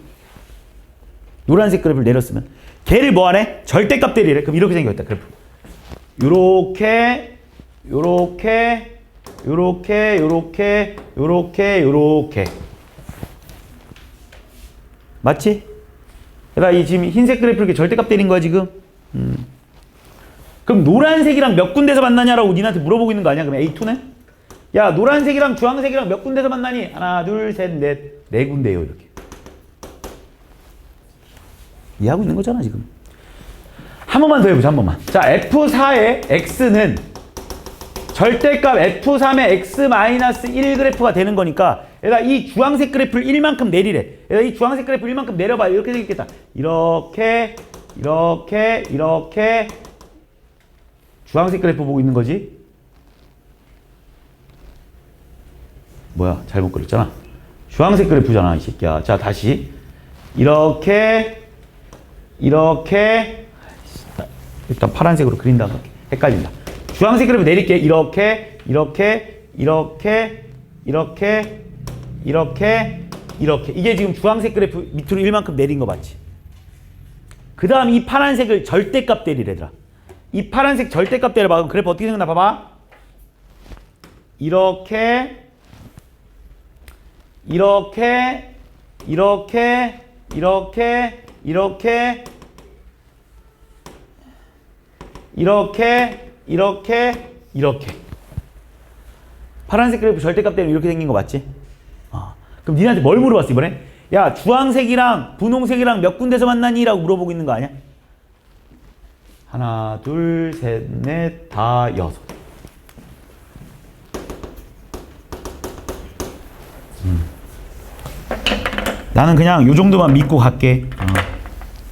노란색 그래프를 내렸으면 걔를 뭐 하네? 절대값 대리래. 그럼 이렇게 생겼다 그래프. 요렇게 요렇게 요렇게 요렇게 요렇게 요렇게 맞지? 그러니까 이 지금 흰색 그래프 이렇게 절대값 때린 거야 지금. 그럼 노란색이랑 몇 군데서 만나냐라고 니한테 물어보고 있는 거 아니야? 그럼 A2는? 야 노란색이랑 주황색이랑 몇 군데서 만나니? 하나 둘 셋 넷 네 군데요 이렇게. 이해하고 있는 거잖아 지금. 한 번만 더 해보자 한 번만. 자 F4의 X는 절대값 F3의 X-1 그래프가 되는 거니까 얘가 이 주황색 그래프를 1만큼 내리래. 얘가 이 주황색 그래프를 1만큼 내려봐. 이렇게 되겠다. 이렇게 이렇게 이렇게 주황색 그래프 보고 있는 거지. 뭐야 잘못 그렸잖아. 주황색 그래프잖아 이 새끼야. 자 다시 이렇게 이렇게 일단 파란색으로 그린 다음에 헷갈린다. 주황색 그래프 내릴게. 이렇게 이렇게 이렇게 이렇게 이렇게 이렇게 이게 지금 주황색 그래프 밑으로 1만큼 내린 거 맞지? 그 다음 이 파란색을 절대값 때리래더라. 이 파란색 절대값 때려봐. 그럼 그래프 어떻게 생겼나 봐봐. 이렇게 이렇게 이렇게 이렇게 이렇게 이렇게 이렇게 이렇게 파란색 그래프 절대값 때문에 이렇게 생긴 거 맞지? 그럼 니네한테 뭘 물어봤어 이번에? 야 주황색이랑 분홍색이랑 몇 군데서 만나니? 라고 물어보고 있는 거 아니야? 하나 둘 셋 넷 다 여섯. 나는 그냥 요 정도만 믿고 갈게.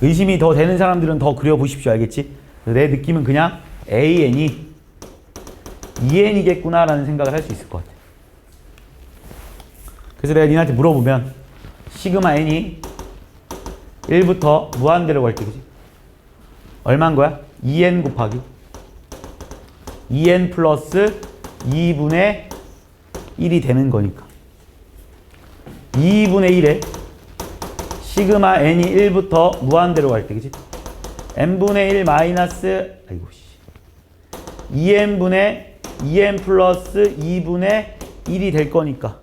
의심이 더 되는 사람들은 더 그려보십시오. 알겠지? 내 느낌은 그냥 AN이 EN이겠구나 라는 생각을 할 수 있을 것 같아. 그래서 내가 니한테 물어보면 시그마 N이 1부터 무한대로 갈 때 그지? 얼마인 거야? 2N 곱하기 2N 플러스 2분의 1이 되는 거니까 2분의 1에 시그마 N이 1부터 무한대로 갈 때 그지? N분의 1 마이너스 아이고 씨 2N분의 2N 플러스 2분의 1이 될 거니까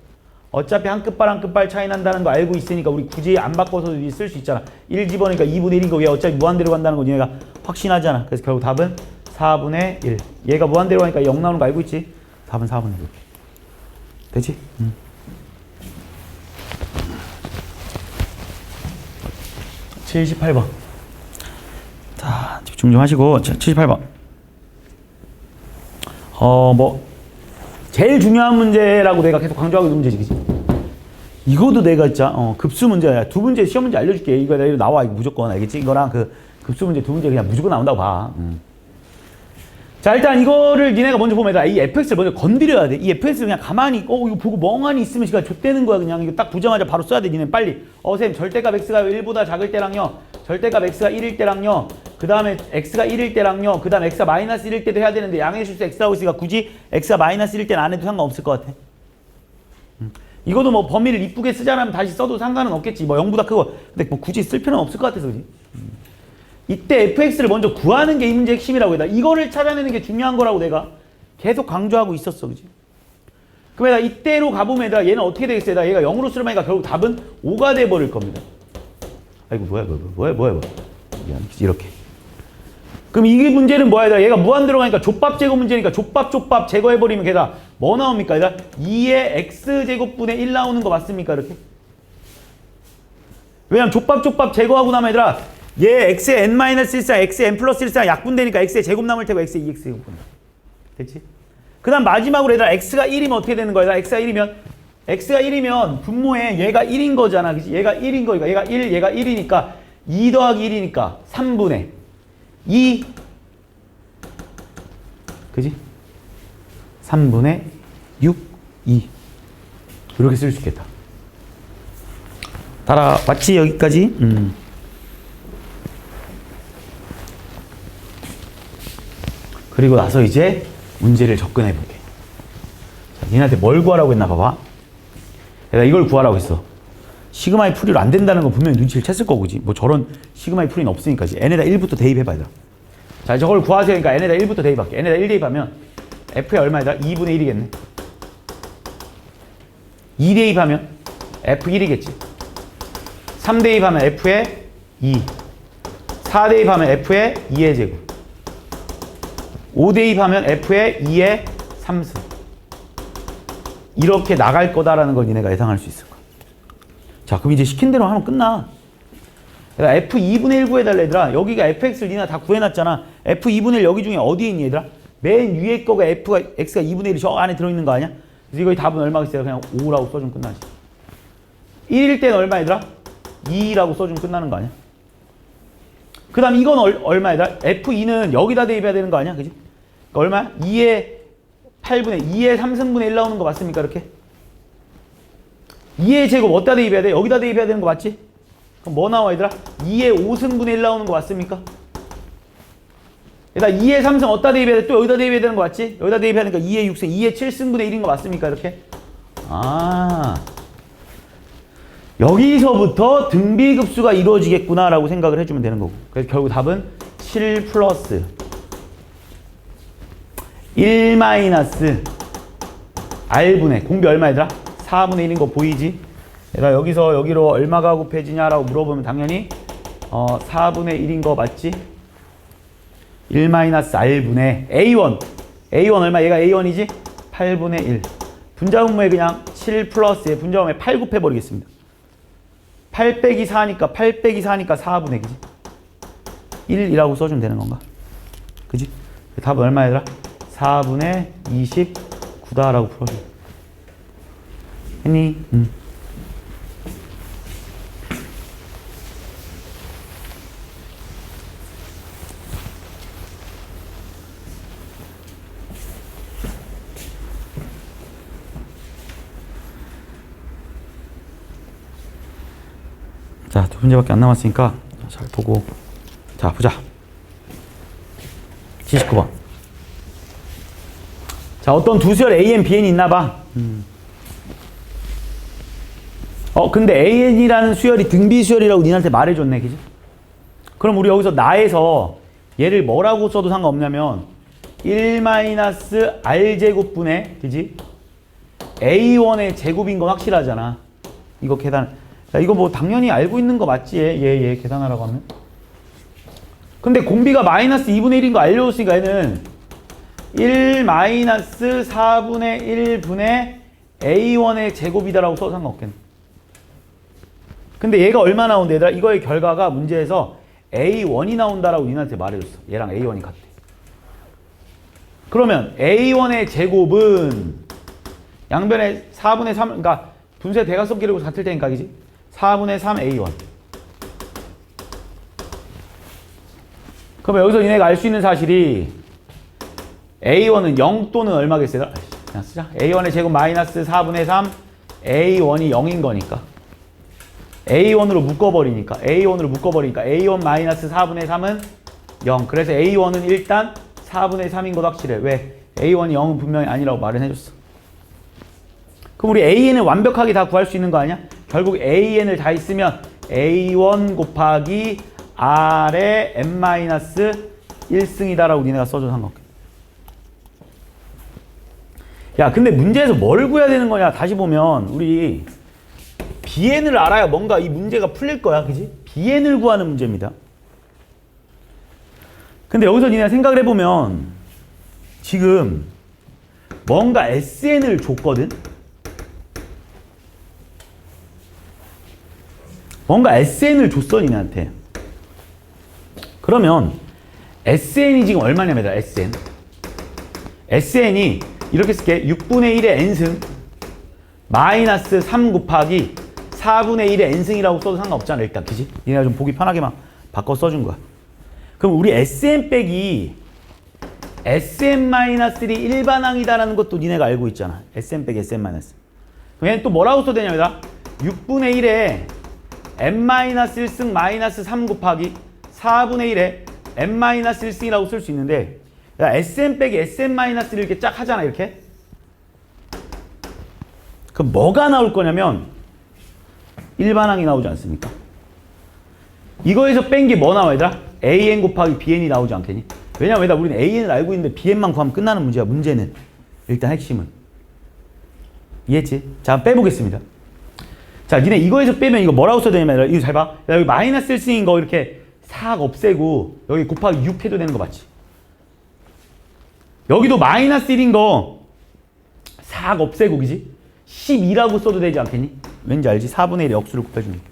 어차피 한 끝발 한 끝발 차이 난다는 거 알고 있으니까 우리 굳이 안 바꿔서 쓸 수 있잖아. 1 집어넣으니까 2분의 1인 거 얘 어차피 무한대로 간다는 거 얘가 확신하잖아. 그래서 결국 답은 4분의 1. 얘가 무한대로 가니까 0 나오는 거 알고 있지? 답은 4분의 1. 되지? 78번. 자, 집중 좀 하시고 78번. 뭐 제일 중요한 문제라고 내가 계속 강조하고 있는 문제지, 그치? 이거도 내가 진짜 급수 문제야. 두 문제 시험 문제 알려줄게. 이거 내가 나와 이거 무조건 알겠지? 이거랑 그 급수 문제 두 문제 그냥 무조건 나온다고 봐. 자 일단 이거를 니네가 먼저 보면 이 fx를 먼저 건드려야 돼. 이 fx를 그냥 가만히 이거 보고 멍하니 있으면 시간 좆되는 거야. 그냥 이거 딱 보자마자 바로 써야 돼. 니네 빨리. 쌤 절대값 x가 1보다 작을 때랑요. 절대값 x가 1일 때랑요. 그 다음에 x가 1일 때랑요. 그 다음에 x가 마이너스 1일 때도 해야 되는데 양의 실수 x라고 있으니까 굳이 x가 마이너스 1일 때는 안 해도 상관없을 것 같아. 이것도 뭐 범위를 이쁘게 쓰자면 다시 써도 상관은 없겠지. 뭐 0보다 크고. 근데 뭐 굳이 쓸 필요는 없을 것 같아서 그지. 이때 fx를 먼저 구하는 게 이 문제의 핵심이라고 해다. 이거를 찾아내는 게 중요한 거라고 내가 계속 강조하고 있었어. 그지? 그럼 얘가 이때로 가보면 얘는 어떻게 되겠어? 얘가 0으로 수렴하니까 결국 답은 5가 돼버릴 겁니다. 아이고 뭐야 이렇게. 그럼 이 문제는 뭐야? 얘가 무한대로 가니까 족밥 제곱 문제니까 족밥 제거해버리면 걔가 뭐 나옵니까? 얘가 2의 x제곱분의 1 나오는 거 맞습니까? 이렇게. 왜냐면 족밥 제거하고 나면 얘들아 얘 x의 n-1상 x의 n 플러스 1상 약분되니까 x의 제곱 남을 테고 x의 2x 제곱분. 됐지? 그 다음 마지막으로 얘들아 x가 1이면 어떻게 되는 거야? x가 1이면 분모에 얘가 1인 거잖아. 그치? 얘가 1인 거니까 얘가 1이니까 2 더하기 1이니까 3분의 2 그지? 3분의 6 2 이렇게 쓸 수 있겠다. 따라왔지 여기까지? 그리고 나서 이제 문제를 접근해 볼게. 니네한테 뭘 구하라고 했나 봐봐. 내가 이걸 구하라고 했어. 시그마의 풀이로 안 된다는 거 분명히 눈치를 챘을 거고, 그지? 뭐 저런 시그마의 풀이는 없으니까, n에다 1부터 대입해봐, 얘들아. 자, 저걸 구하세요. 그러니까 n에다 1부터 대입할게. n에다 1 대입하면 f의 얼마이다? 2분의 1이겠네. 2 대입하면 f1이겠지. 3 대입하면 f의 2. 4 대입하면 f의 2의 제곱. 5 대입하면 f의 2의 3승. 이렇게 나갈 거다라는 걸 니네가 예상할 수 있을 거야. 자, 그럼 이제 시킨 대로 하면 끝나. 그러니까 f2분의 1 구해달라, 얘들아. 여기가 fx를 니네가 다 구해놨잖아. f2분의 1 여기 중에 어디에 있니, 얘들아? 맨 위에 거가 x가 2분의 1이 저 안에 들어있는 거 아니야? 그래서 이거의 답은 얼마겠어요? 그냥 5라고 써주면 끝나지. 1일 때는 얼마, 얘들아? 2라고 써주면 끝나는 거 아니야? 그 다음 이건 얼마, 얘들아? f2는 여기다 대입해야 되는 거 아니야? 그지? 그러니까 얼마야? 2의 8분의 2의 3승분의 1 나오는 거 맞습니까? 이렇게? 2의 제곱 어디다 대입해야 돼? 여기다 대입해야 되는 거 맞지? 그럼 뭐 나와, 얘들아? 2의 5승분의 1 나오는 거 맞습니까? 얘들아, 2의 3승 어디다 대입해야 돼? 또 여기다 대입해야 되는 거 맞지? 여기다 대입해야 되니까 2의 6승, 2의 7승분의 1인 거 맞습니까? 이렇게? 아, 여기서부터 등비급수가 이루어지겠구나 라고 생각을 해주면 되는 거고. 그래서 결국 답은 7 플러스 1 마이너스 r분의 공비 얼마, 얘들아? 4분의 1인 거 보이지? 얘들아, 여기서 여기로 얼마가 곱해지냐라고 물어보면 당연히 4분의 1인 거 맞지? 1 마이너스 r분의 a1 얼마? 얘가 a1이지? 8분의 1 분자분모에 그냥 7 플러스에 분자분모에 8 곱해버리겠습니다. 8 빼기 4니까 8 빼기 4니까 4분의, 그지? 1이라고 써주면 되는 건가? 그지? 답은 얼마, 얘들아? 4분의 29다라고 풀어줘. 했니? 자, 두 문제밖에 안 남았으니까 잘 보고. 자, 보자. 79번. 자, 어떤 두 수열 AN, BN이 있나 봐. 근데 AN이라는 수열이 등비 수열이라고 니한테 말해줬네, 그지? 그럼 우리 여기서 나에서 얘를 뭐라고 써도 상관없냐면 1-r제곱분의, 그지? A1의 제곱인 건 확실하잖아. 이거 계산. 야, 이거 뭐 당연히 알고 있는 거 맞지? 얘 계산하라고 하면. 근데 공비가 마이너스 2분의 1인 거 알려줬으니까 얘는 1 마이너스 4분의 1분의 A1의 제곱이다라고 써도 상관없겠네. 근데 얘가 얼마 나온대, 얘들아? 이거의 결과가 문제에서 A1이 나온다라고 니한테 말해줬어. 얘랑 A1이 같대. 그러면 A1의 제곱은 양변에 4분의 3, 그러니까 분수의 대각선 기록을 같을 테니까, 그지? 4분의 3 A1. 그러면 여기서 니네가 알 수 있는 사실이 A1은 0 또는 얼마겠어요? 그냥 쓰자. A1의 제곱 마이너스 4분의 3 A1이 0인 거니까. A1으로 묶어버리니까 A1 마이너스 4분의 3은 0. 그래서 A1은 일단 4분의 3인 것 확실해. 왜? A1이 0은 분명히 아니라고 말은 해줬어. 그럼 우리 AN을 완벽하게 다 구할 수 있는 거 아니야? 결국 AN을 다 있으면 A1 곱하기 R의 n-1승이다라고 니네가 써줘서 상관없게. 야, 근데 문제에서 뭘 구해야 되는 거냐? 다시 보면 우리 BN을 알아야 뭔가 이 문제가 풀릴 거야, 그지? BN을 구하는 문제입니다. 근데 여기서 니네가 생각을 해보면 지금 뭔가 SN을 줬거든? 뭔가 SN을 줬어, 니네한테. 그러면 SN이 지금 얼마냐면 SN. SN이 이렇게 쓸게. 6분의 1의 n승 마이너스 3 곱하기 4분의 1의 n승이라고 써도 상관없잖아, 일단. 그지? 니네가 좀 보기 편하게만 바꿔 써준 거야. 그럼 우리 SN 빼기 SN-1이 일반항이다라는 것도 니네가 알고 있잖아. SN 빼기 SN-. 그럼 얘는 또 뭐라고 써야 되냐면 6분의 1에 n-1승 마이너스 3 곱하기 4분의 1에 n-1승이라고 쓸 수 있는데, SN 빼기 SN-를 이렇게 쫙 하잖아, 이렇게. 그럼 뭐가 나올 거냐면 일반항이 나오지 않습니까? 이거에서 뺀 게 뭐 나와 얘들아? AN 곱하기 BN이 나오지 않겠니? 왜냐면 우리는 AN을 알고 있는데 BN만 구하면 끝나는 문제야. 문제는 일단 핵심은 이해했지? 자 빼보겠습니다. 자 니네 이거에서 빼면 이거 뭐라고 써야 되냐면 이거 잘 봐. 여기 마이너스 1승인 거 이렇게 싹 없애고 여기 곱하기 6 해도 되는 거 맞지? 여기도 마이너스 1인 거 싹 없애고 그지? 12라고 써도 되지 않겠니? 왠지 알지? 4분의 1의 역수를 곱해주니까.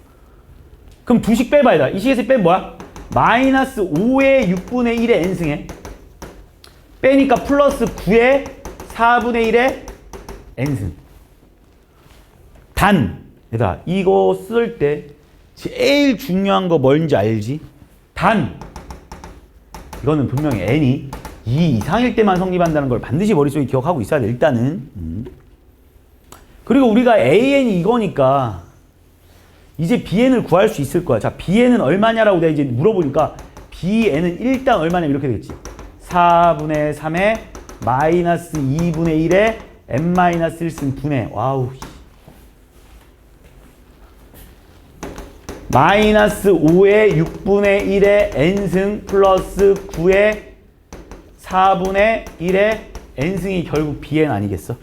그럼 두식 빼봐 얘들아. 이 식에서 빼면 뭐야? 마이너스 5의 6분의 1의 n승에 빼니까 플러스 9의 4분의 1의 n승. 단 얘들아 이거 쓸 때 제일 중요한 거 뭔지 알지? 단 이거는 분명히 n이 2 이상일 때만 성립한다는 걸 반드시 머릿속에 기억하고 있어야 돼 일단은. 그리고 우리가 AN이 이거니까 이제 BN을 구할 수 있을 거야. 자, BN은 얼마냐라고 내가 이제 물어보니까 BN은 일단 얼마냐면 이렇게 되겠지. 4분의 3에 마이너스 2분의 1에 n-1승 분의 와우. 마이너스 5의 6분의 1의 n승 플러스 9의 4분의 1의 n승이 결국 BN 아니겠어?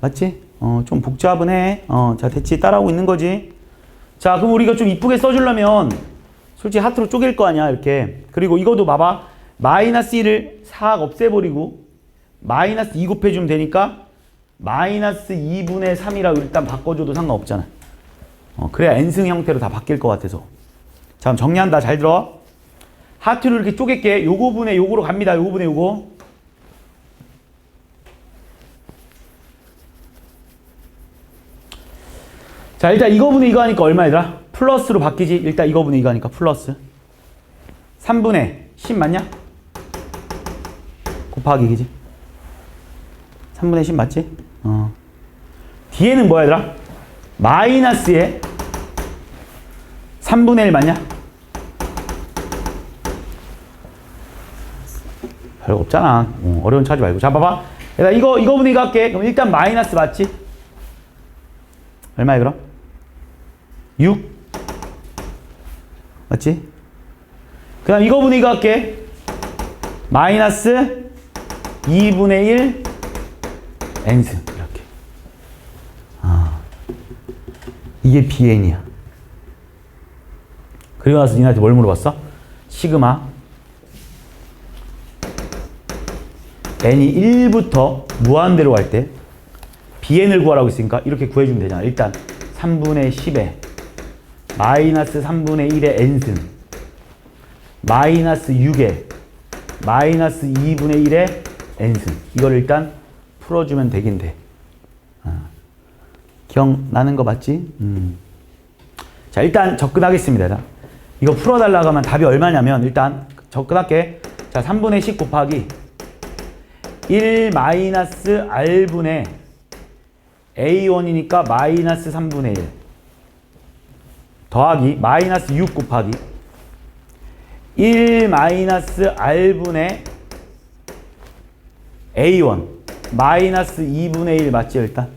맞지? 좀 복잡은 해. 자, 됐지? 따라오고 있는 거지? 자, 그럼 우리가 좀 이쁘게 써주려면 솔직히 하트로 쪼갤 거 아니야, 이렇게. 그리고 이것도 봐봐. 마이너스 1을 싹 없애버리고 마이너스 2 곱해주면 되니까 마이너스 2분의 3이라고 일단 바꿔줘도 상관없잖아. 그래야 n승 형태로 다 바뀔 것 같아서. 자, 그럼 정리한다. 잘 들어. 하트로 이렇게 쪼갤게. 요거 분의 요거로 갑니다. 요거 분의 요거. 자, 일단 이거분의 이거 하니까 얼마 얘들아? 플러스로 바뀌지? 일단 이거분의 이거 하니까 플러스 3분의 10 맞냐? 곱하기 그지? 3분의 10 맞지? 뒤에는 뭐야 얘들아? 마이너스에 3분의 1 맞냐? 별거 없잖아. 어려운 차 하지 말고. 자, 봐봐. 얘들아 이거분의 이거 할게. 그럼 일단 마이너스 맞지? 얼마야 그럼? 6 맞지? 그 다음 이거분의 이거 할게. 마이너스 2분의 1 n승 이렇게. 이게 BN이야. 그리고 나서 니한테 뭘 물어봤어? 시그마 n이 1부터 무한대로 갈 때 BN을 구하라고 했으니까 이렇게 구해주면 되잖아. 일단 3분의 10에 마이너스 3분의 1의 n승 마이너스 6에 마이너스 2분의 1의 n승 이걸 일단 풀어주면 되긴 돼. 기억나는 거 맞지? 자, 일단 접근하겠습니다. 이거 풀어달라고 하면 답이 얼마냐면 일단 접근할게. 자, 3분의 10 곱하기 1 마이너스 r분의 a1이니까 마이너스 3분의 1 더하기 마이너스 6 곱하기 1 마이너스 r분의 a1 마이너스 2분의 1 맞지 일단?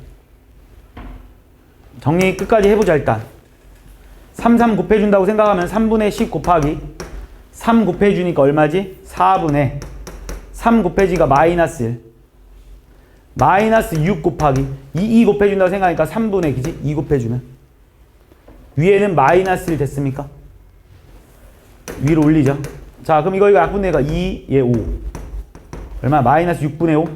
정리 끝까지 해보자 일단. 3 곱해준다고 생각하면 3분의 10 곱하기 3 곱해주니까 얼마지? 4분의 3 곱해지가 마이너스 1 마이너스 6 곱하기 2 곱해준다고 생각하니까 3분의 그지? 2 곱해주면 위에는 마이너스 1 됐습니까? 위로 올리죠. 자, 그럼 이거 약분의 얘가 2, 얘 5 얼마? 마이너스 6분의 5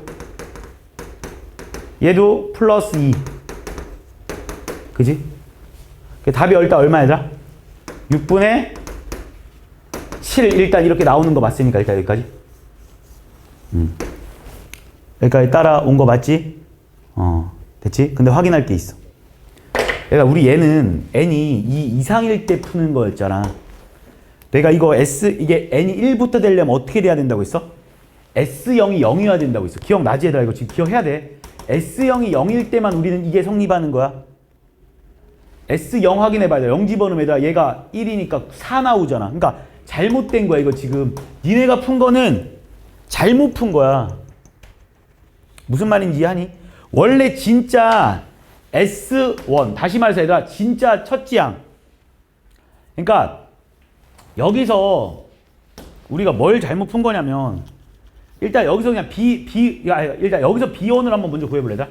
얘도 플러스 2 그지? 답이 일단 얼마야? 6분의 7 일단 이렇게 나오는 거 맞습니까? 일단 여기까지 여기까지 따라온 거 맞지? 됐지? 근데 확인할 게 있어. 그러니까 우리 얘는 n이 2 이상일 때 푸는 거였잖아. 내가 이거 이게 n이 1부터 되려면 어떻게 돼야 된다고 했어? S0이 0이어야 된다고 했어. 기억나지 얘들아? 이거 지금 기억해야 돼. S0이 0일 때만 우리는 이게 성립하는 거야. S0 확인해봐야 돼. 0 집어넣으면 얘들아 얘가 1이니까 4 나오잖아. 그러니까 잘못된 거야 이거 지금. 니네가 푼 거는 잘못 푼 거야. 무슨 말인지 이해하니? 원래 진짜 S1 다시 말해서 얘들아 진짜 첫 지향. 그러니까 여기서 우리가 뭘 잘못 푼 거냐면 일단 여기서 그냥 일단 여기서 B1을 한번 먼저 구해볼래 얘들아.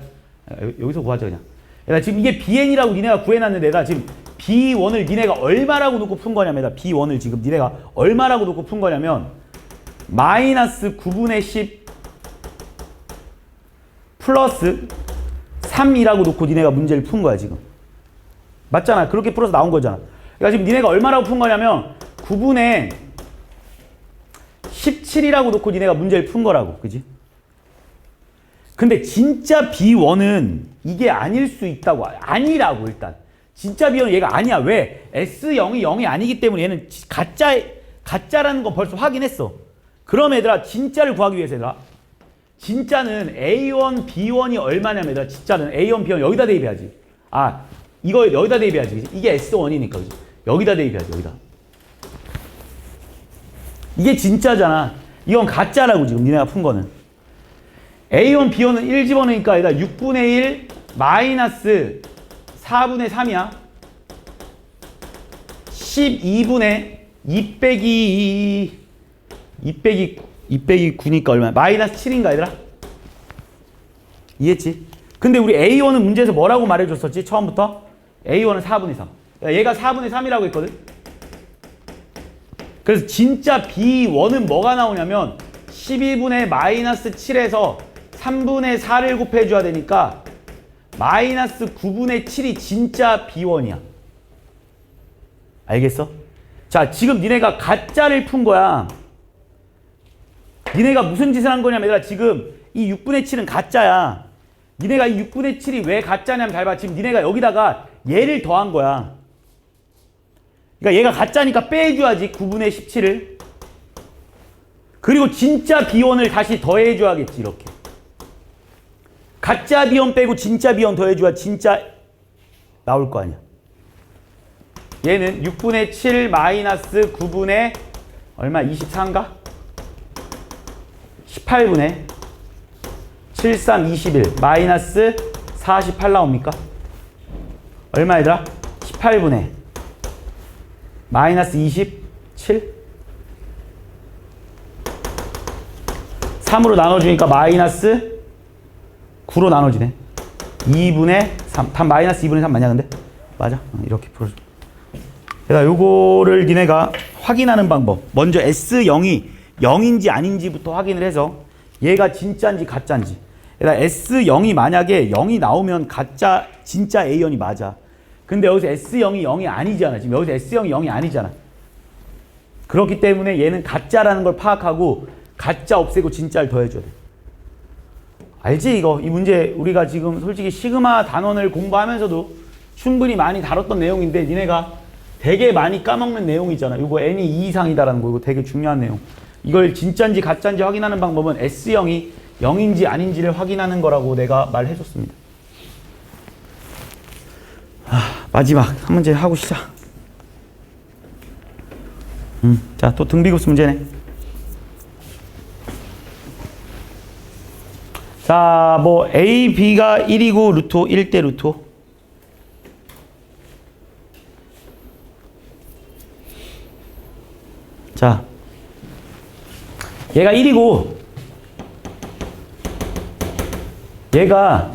여기서 구하자 그냥. 얘들아 지금 이게 BN이라고 니네가 구해놨는데 얘들아 지금 B1을 니네가 얼마라고 놓고 푼 거냐면 얘들아 B1을 지금 니네가 얼마라고 놓고 푼 거냐면 마이너스 9분의 10 플러스 3이라고 놓고 니네가 문제를 푼 거야 지금. 맞잖아. 그렇게 풀어서 나온 거잖아. 그러니까 지금 니네가 얼마라고 푼 거냐면 9분의 17이라고 놓고 니네가 문제를 푼 거라고. 그지? 근데 진짜 B1은 이게 아닐 수 있다고. 아니라고 일단. 진짜 B1은 얘가 아니야. 왜? S0이 0이 아니기 때문에 얘는 가짜라는 거 벌써 확인했어. 그럼 얘들아 진짜를 구하기 위해서 얘들아 진짜는 A1, B1이 얼마냐면 얘들아 진짜는 A1, B1 여기다 대입해야지. 아 이거 여기다 대입해야지. 그치? 이게 S1이니까 그치? 여기다 대입해야지. 여기다. 이게 진짜잖아. 이건 가짜라고 지금 니네가 푼 거는. A1, B1은 1 집어넣으니까 얘들아 6분의 1 마이너스 4분의 3이야. 12분의 2 빼기 9니까 얼마야? 마이너스 7인가 얘들아? 이해했지? 근데 우리 A1은 문제에서 뭐라고 말해줬었지? 처음부터? A1은 4분의 3. 얘가 4분의 3이라고 했거든? 그래서 진짜 B1은 뭐가 나오냐면 12분의 마이너스 7에서 3분의 4를 곱해줘야 되니까 마이너스 9분의 7이 진짜 B1이야. 알겠어? 자, 지금 니네가 가짜를 푼 거야. 니네가 무슨 짓을 한 거냐면 얘들아 지금 이 6분의 7은 가짜야. 니네가 이 6분의 7이 왜 가짜냐면 잘 봐. 지금 니네가 여기다가 얘를 더한 거야. 그러니까 얘가 가짜니까 빼줘야지 9분의 17을. 그리고 진짜 B1을 다시 더해줘야겠지 이렇게. 가짜 B1 빼고 진짜 B1 더해줘야 진짜 나올 거 아니야. 얘는 6분의 7 마이너스 9분의 얼마? 24인가? 18분의 73, 21 마이너스 48 나옵니까? 얼마 얘들아? 18분의 마이너스 27 3으로 나눠주니까 마이너스 9로 나눠지네. 2분의 3 답 마이너스 2분의 3 맞냐 근데? 맞아. 이렇게 풀어줘. 그러니까 요거를 니네가 확인하는 방법. 먼저 S0이 0인지 아닌지부터 확인을 해서 얘가 진짜인지 가짜인지. 그러니까 S0이 만약에 0이 나오면 가짜 진짜 A1이 맞아. 근데 여기서 S0이 0이 아니잖아. 지금 여기서 S0이 0이 아니잖아. 그렇기 때문에 얘는 가짜라는 걸 파악하고 가짜 없애고 진짜를 더해줘야 돼. 알지 이거? 이 문제 우리가 지금 솔직히 시그마 단원을 공부하면서도 충분히 많이 다뤘던 내용인데 니네가 되게 많이 까먹는 내용이잖아. 이거 n이 2 이상이다라는 거. 이거 되게 중요한 내용. 이걸 진짜인지 가짜인지 확인하는 방법은 S0이 0인지 아닌지를 확인하는 거라고 내가 말해줬습니다. 마지막 한 문제 하고 시작. 자, 또 등비급수 문제네. 자, 뭐 A, B가 1이고 루트 1대 루트. 자, 얘가 1이고 얘가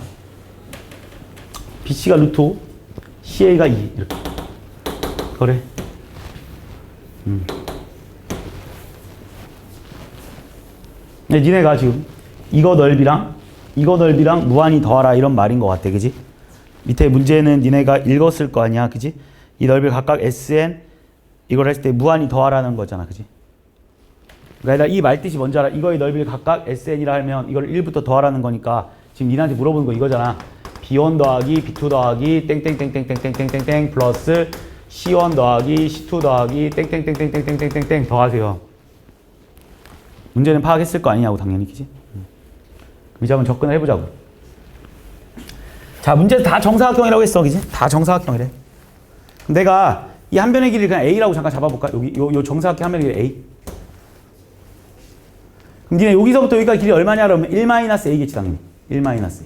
BC가 루트 5, CA가 2 이렇게. 그래. 근데 니네가 지금 이거 넓이랑 무한히 더하라 이런 말인 것 같아. 그지? 밑에 문제는 니네가 읽었을 거 아니야. 그지? 이 넓이를 각각 SN 이걸 했을 때 무한히 더하라는 거잖아. 그지? 그러니까 이 말뜻이 뭔지 알아? 이거의 넓이를 각각 SN이라 하면 이걸 1부터 더하라는 거니까 지금 니네한테 물어보는 거 이거잖아. B1 더하기 B2 더하기 땡땡땡땡땡땡땡땡 플러스 C1 더하기 C2 더하기 땡땡땡땡땡땡땡땡 더하세요. 문제는 파악했을 거 아니냐고 당연히. 그지? 이제 한번 접근을 해보자고. 자, 문제는 다 정사각형이라고 했어. 그지? 다 정사각형이래. 그럼 내가 이 한 변의 길이를 그냥 A라고 잠깐 잡아볼까? 여기 요 정사각형 한 변의 길이 A. 그럼 니네 여기서부터 여기까지 길이 얼마냐 그러면 1-A겠지 당연히. 1-A.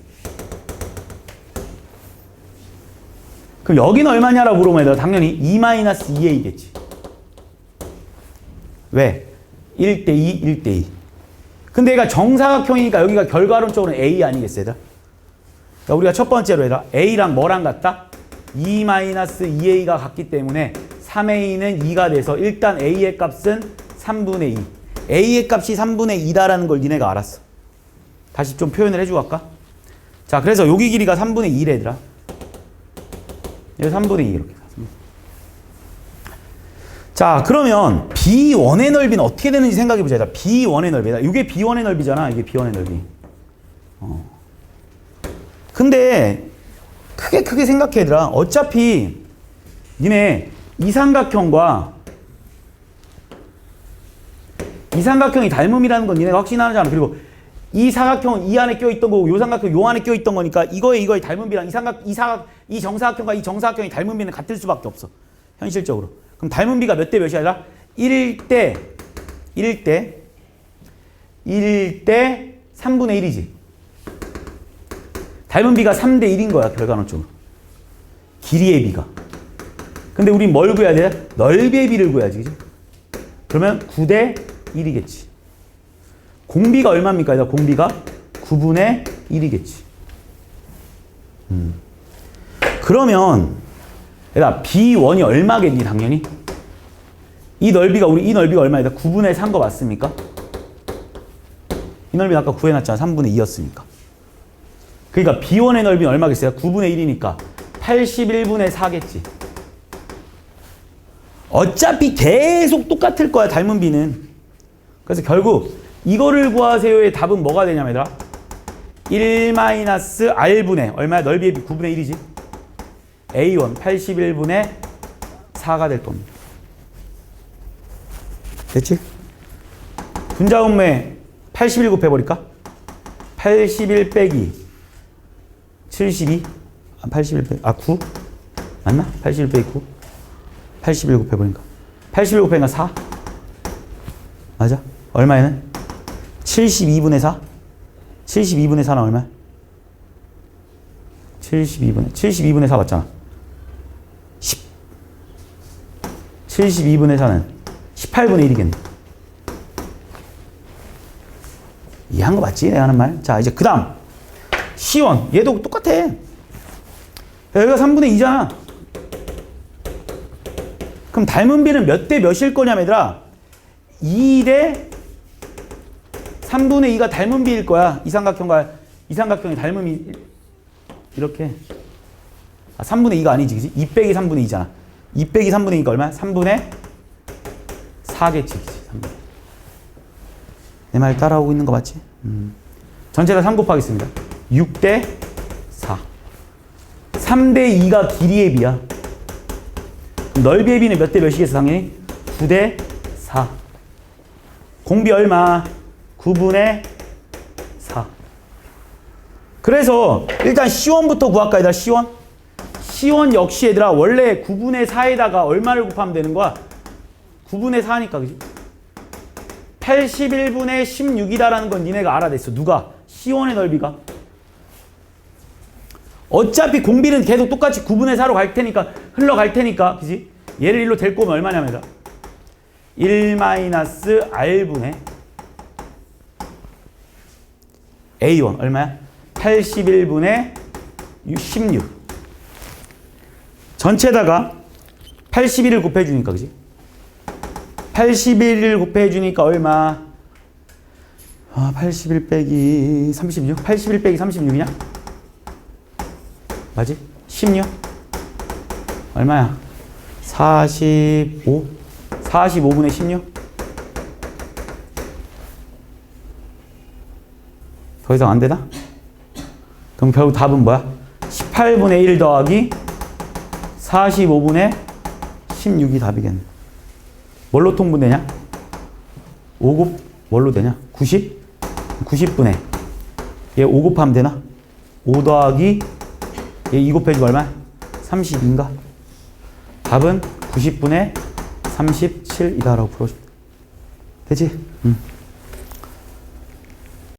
그럼 여기는 얼마냐라고 물어보면 당연히 2-2a겠지. 왜? 1대2, 1대2. 근데 얘가 정사각형이니까 여기가 결과론적으로 a 아니겠어요, 얘들아? 그러니까 우리가 첫 번째로 얘들아, a랑 뭐랑 같다? 2-2a가 같기 때문에 3a는 2가 돼서 일단 a의 값은 3분의 2. a의 값이 3분의 2다라는 걸 니네가 알았어. 다시 좀 표현을 해주고 갈까? 자, 그래서 여기 길이가 3분의 2래, 얘들아. 여기 3분의 2 이렇게. 자, 그러면 B1의 넓이는 어떻게 되는지 생각해보자. 얘들아. B1의 넓이다. 이게 B1의 넓이잖아. 이게 B1의 넓이. 근데 크게 생각해, 얘들아. 어차피 니네 이 삼각형과 이 삼각형이 닮음이라는 건 니네가 확신하잖아. 그리고 이 사각형은 이 안에 껴있던 거고 요 삼각형 요 안에 껴있던 거니까 이거의 닮음비랑 이 정사각형과 이 정사각형의 닮음비는 같을 수밖에 없어. 현실적으로. 그럼 닮음비가 몇 대 몇이 아니라 1대 3분의 1이지. 닮음비가 3대 1인 거야, 결과론적으로. 길이의 비가. 근데 우린 뭘 구해야 돼? 넓이의 비를 구해야지, 그지? 그러면 9대 1이겠지. 공비가 얼마입니까? 공비가 9분의 1이겠지. 그러면 얘들아, B1이 얼마겠니, 당연히? 이 넓이가 얼마이다? 9분의 3 거 맞습니까? 이 넓이 아까 구해놨잖아. 3분의 2였으니까. 그러니까 B1의 넓이는 얼마겠어요? 9분의 1이니까 81분의 4겠지. 어차피 계속 똑같을 거야, 닮은 비는. 그래서 결국 이거를 구하세요의 답은 뭐가 되냐면 얘들아, 1-r분의 얼마야? 넓이의 비 9분의 1이지. A1 81분의 4가 될 겁니다. 됐지? 분자분모에 81 곱해버릴까? 81 빼기 72 81 빼기 9 맞나? 81 빼기 9 81 곱해버리니까 81 곱해니까 4 맞아? 얼마에는? 72분의 4 72분의 4는 얼마야? 72분의 4 맞잖아. 10 72분의 4는 18분의 1이겠네. 이해한 거 맞지? 내가 하는 말. 자, 이제 그 다음 C1 얘도 똑같아. 여기가 3분의 2잖아. 그럼 닮은 비는 몇 대 몇일 거냐면 얘들아, 2대 3분의 2가 닮은 비일 거야. 이 삼각형과 이 삼각형의 닮음이 이렇게. 3분의 2가 아니지, 그지? 2 빼기 3분의 2잖아. 2 빼기 3분의 2가 얼마야? 3분의 4겠지, 그지? 내 말 따라오고 있는 거 맞지? 전체 다 3 곱하겠습니다. 6대 4. 3대 2가 길이의 비야. 넓이의 비는 몇 대 몇이겠어, 당연히? 9대 4. 공비 얼마? 9분의 4. 그래서 일단 C1부터 구할까, 얘들아, C1? C1 역시 얘들아, 원래 9분의 4에다가 얼마를 곱하면 되는 거야? 9분의 4니까, 그지? 81분의 16이다라는 건 니네가 알아냈어. 누가? C1의 넓이가. 어차피 공비는 계속 똑같이 9분의 4로 갈 테니까, 흘러갈 테니까, 그지? 얘를 일로 데리고 오면 얼마냐면, 1-r분의 A1 얼마야? 81분의 16. 전체에다가 81을 곱해주니까, 그지? 81을 곱해주니까 얼마? 81 빼기 36? 81 빼기 36이냐? 맞지? 16? 얼마야? 45? 45분의 16? 더 이상 안 되나? 그럼 결국 답은 뭐야? 18분의 1 더하기 45분의 16이 답이겠네. 뭘로 통분되냐? 5곱 뭘로 되냐? 90? 90분의 얘 5 곱하면 되나? 5 더하기 얘 2 곱해주면 얼마야? 32인가? 답은 90분의 37이다라고 풀어줍니다. 되지?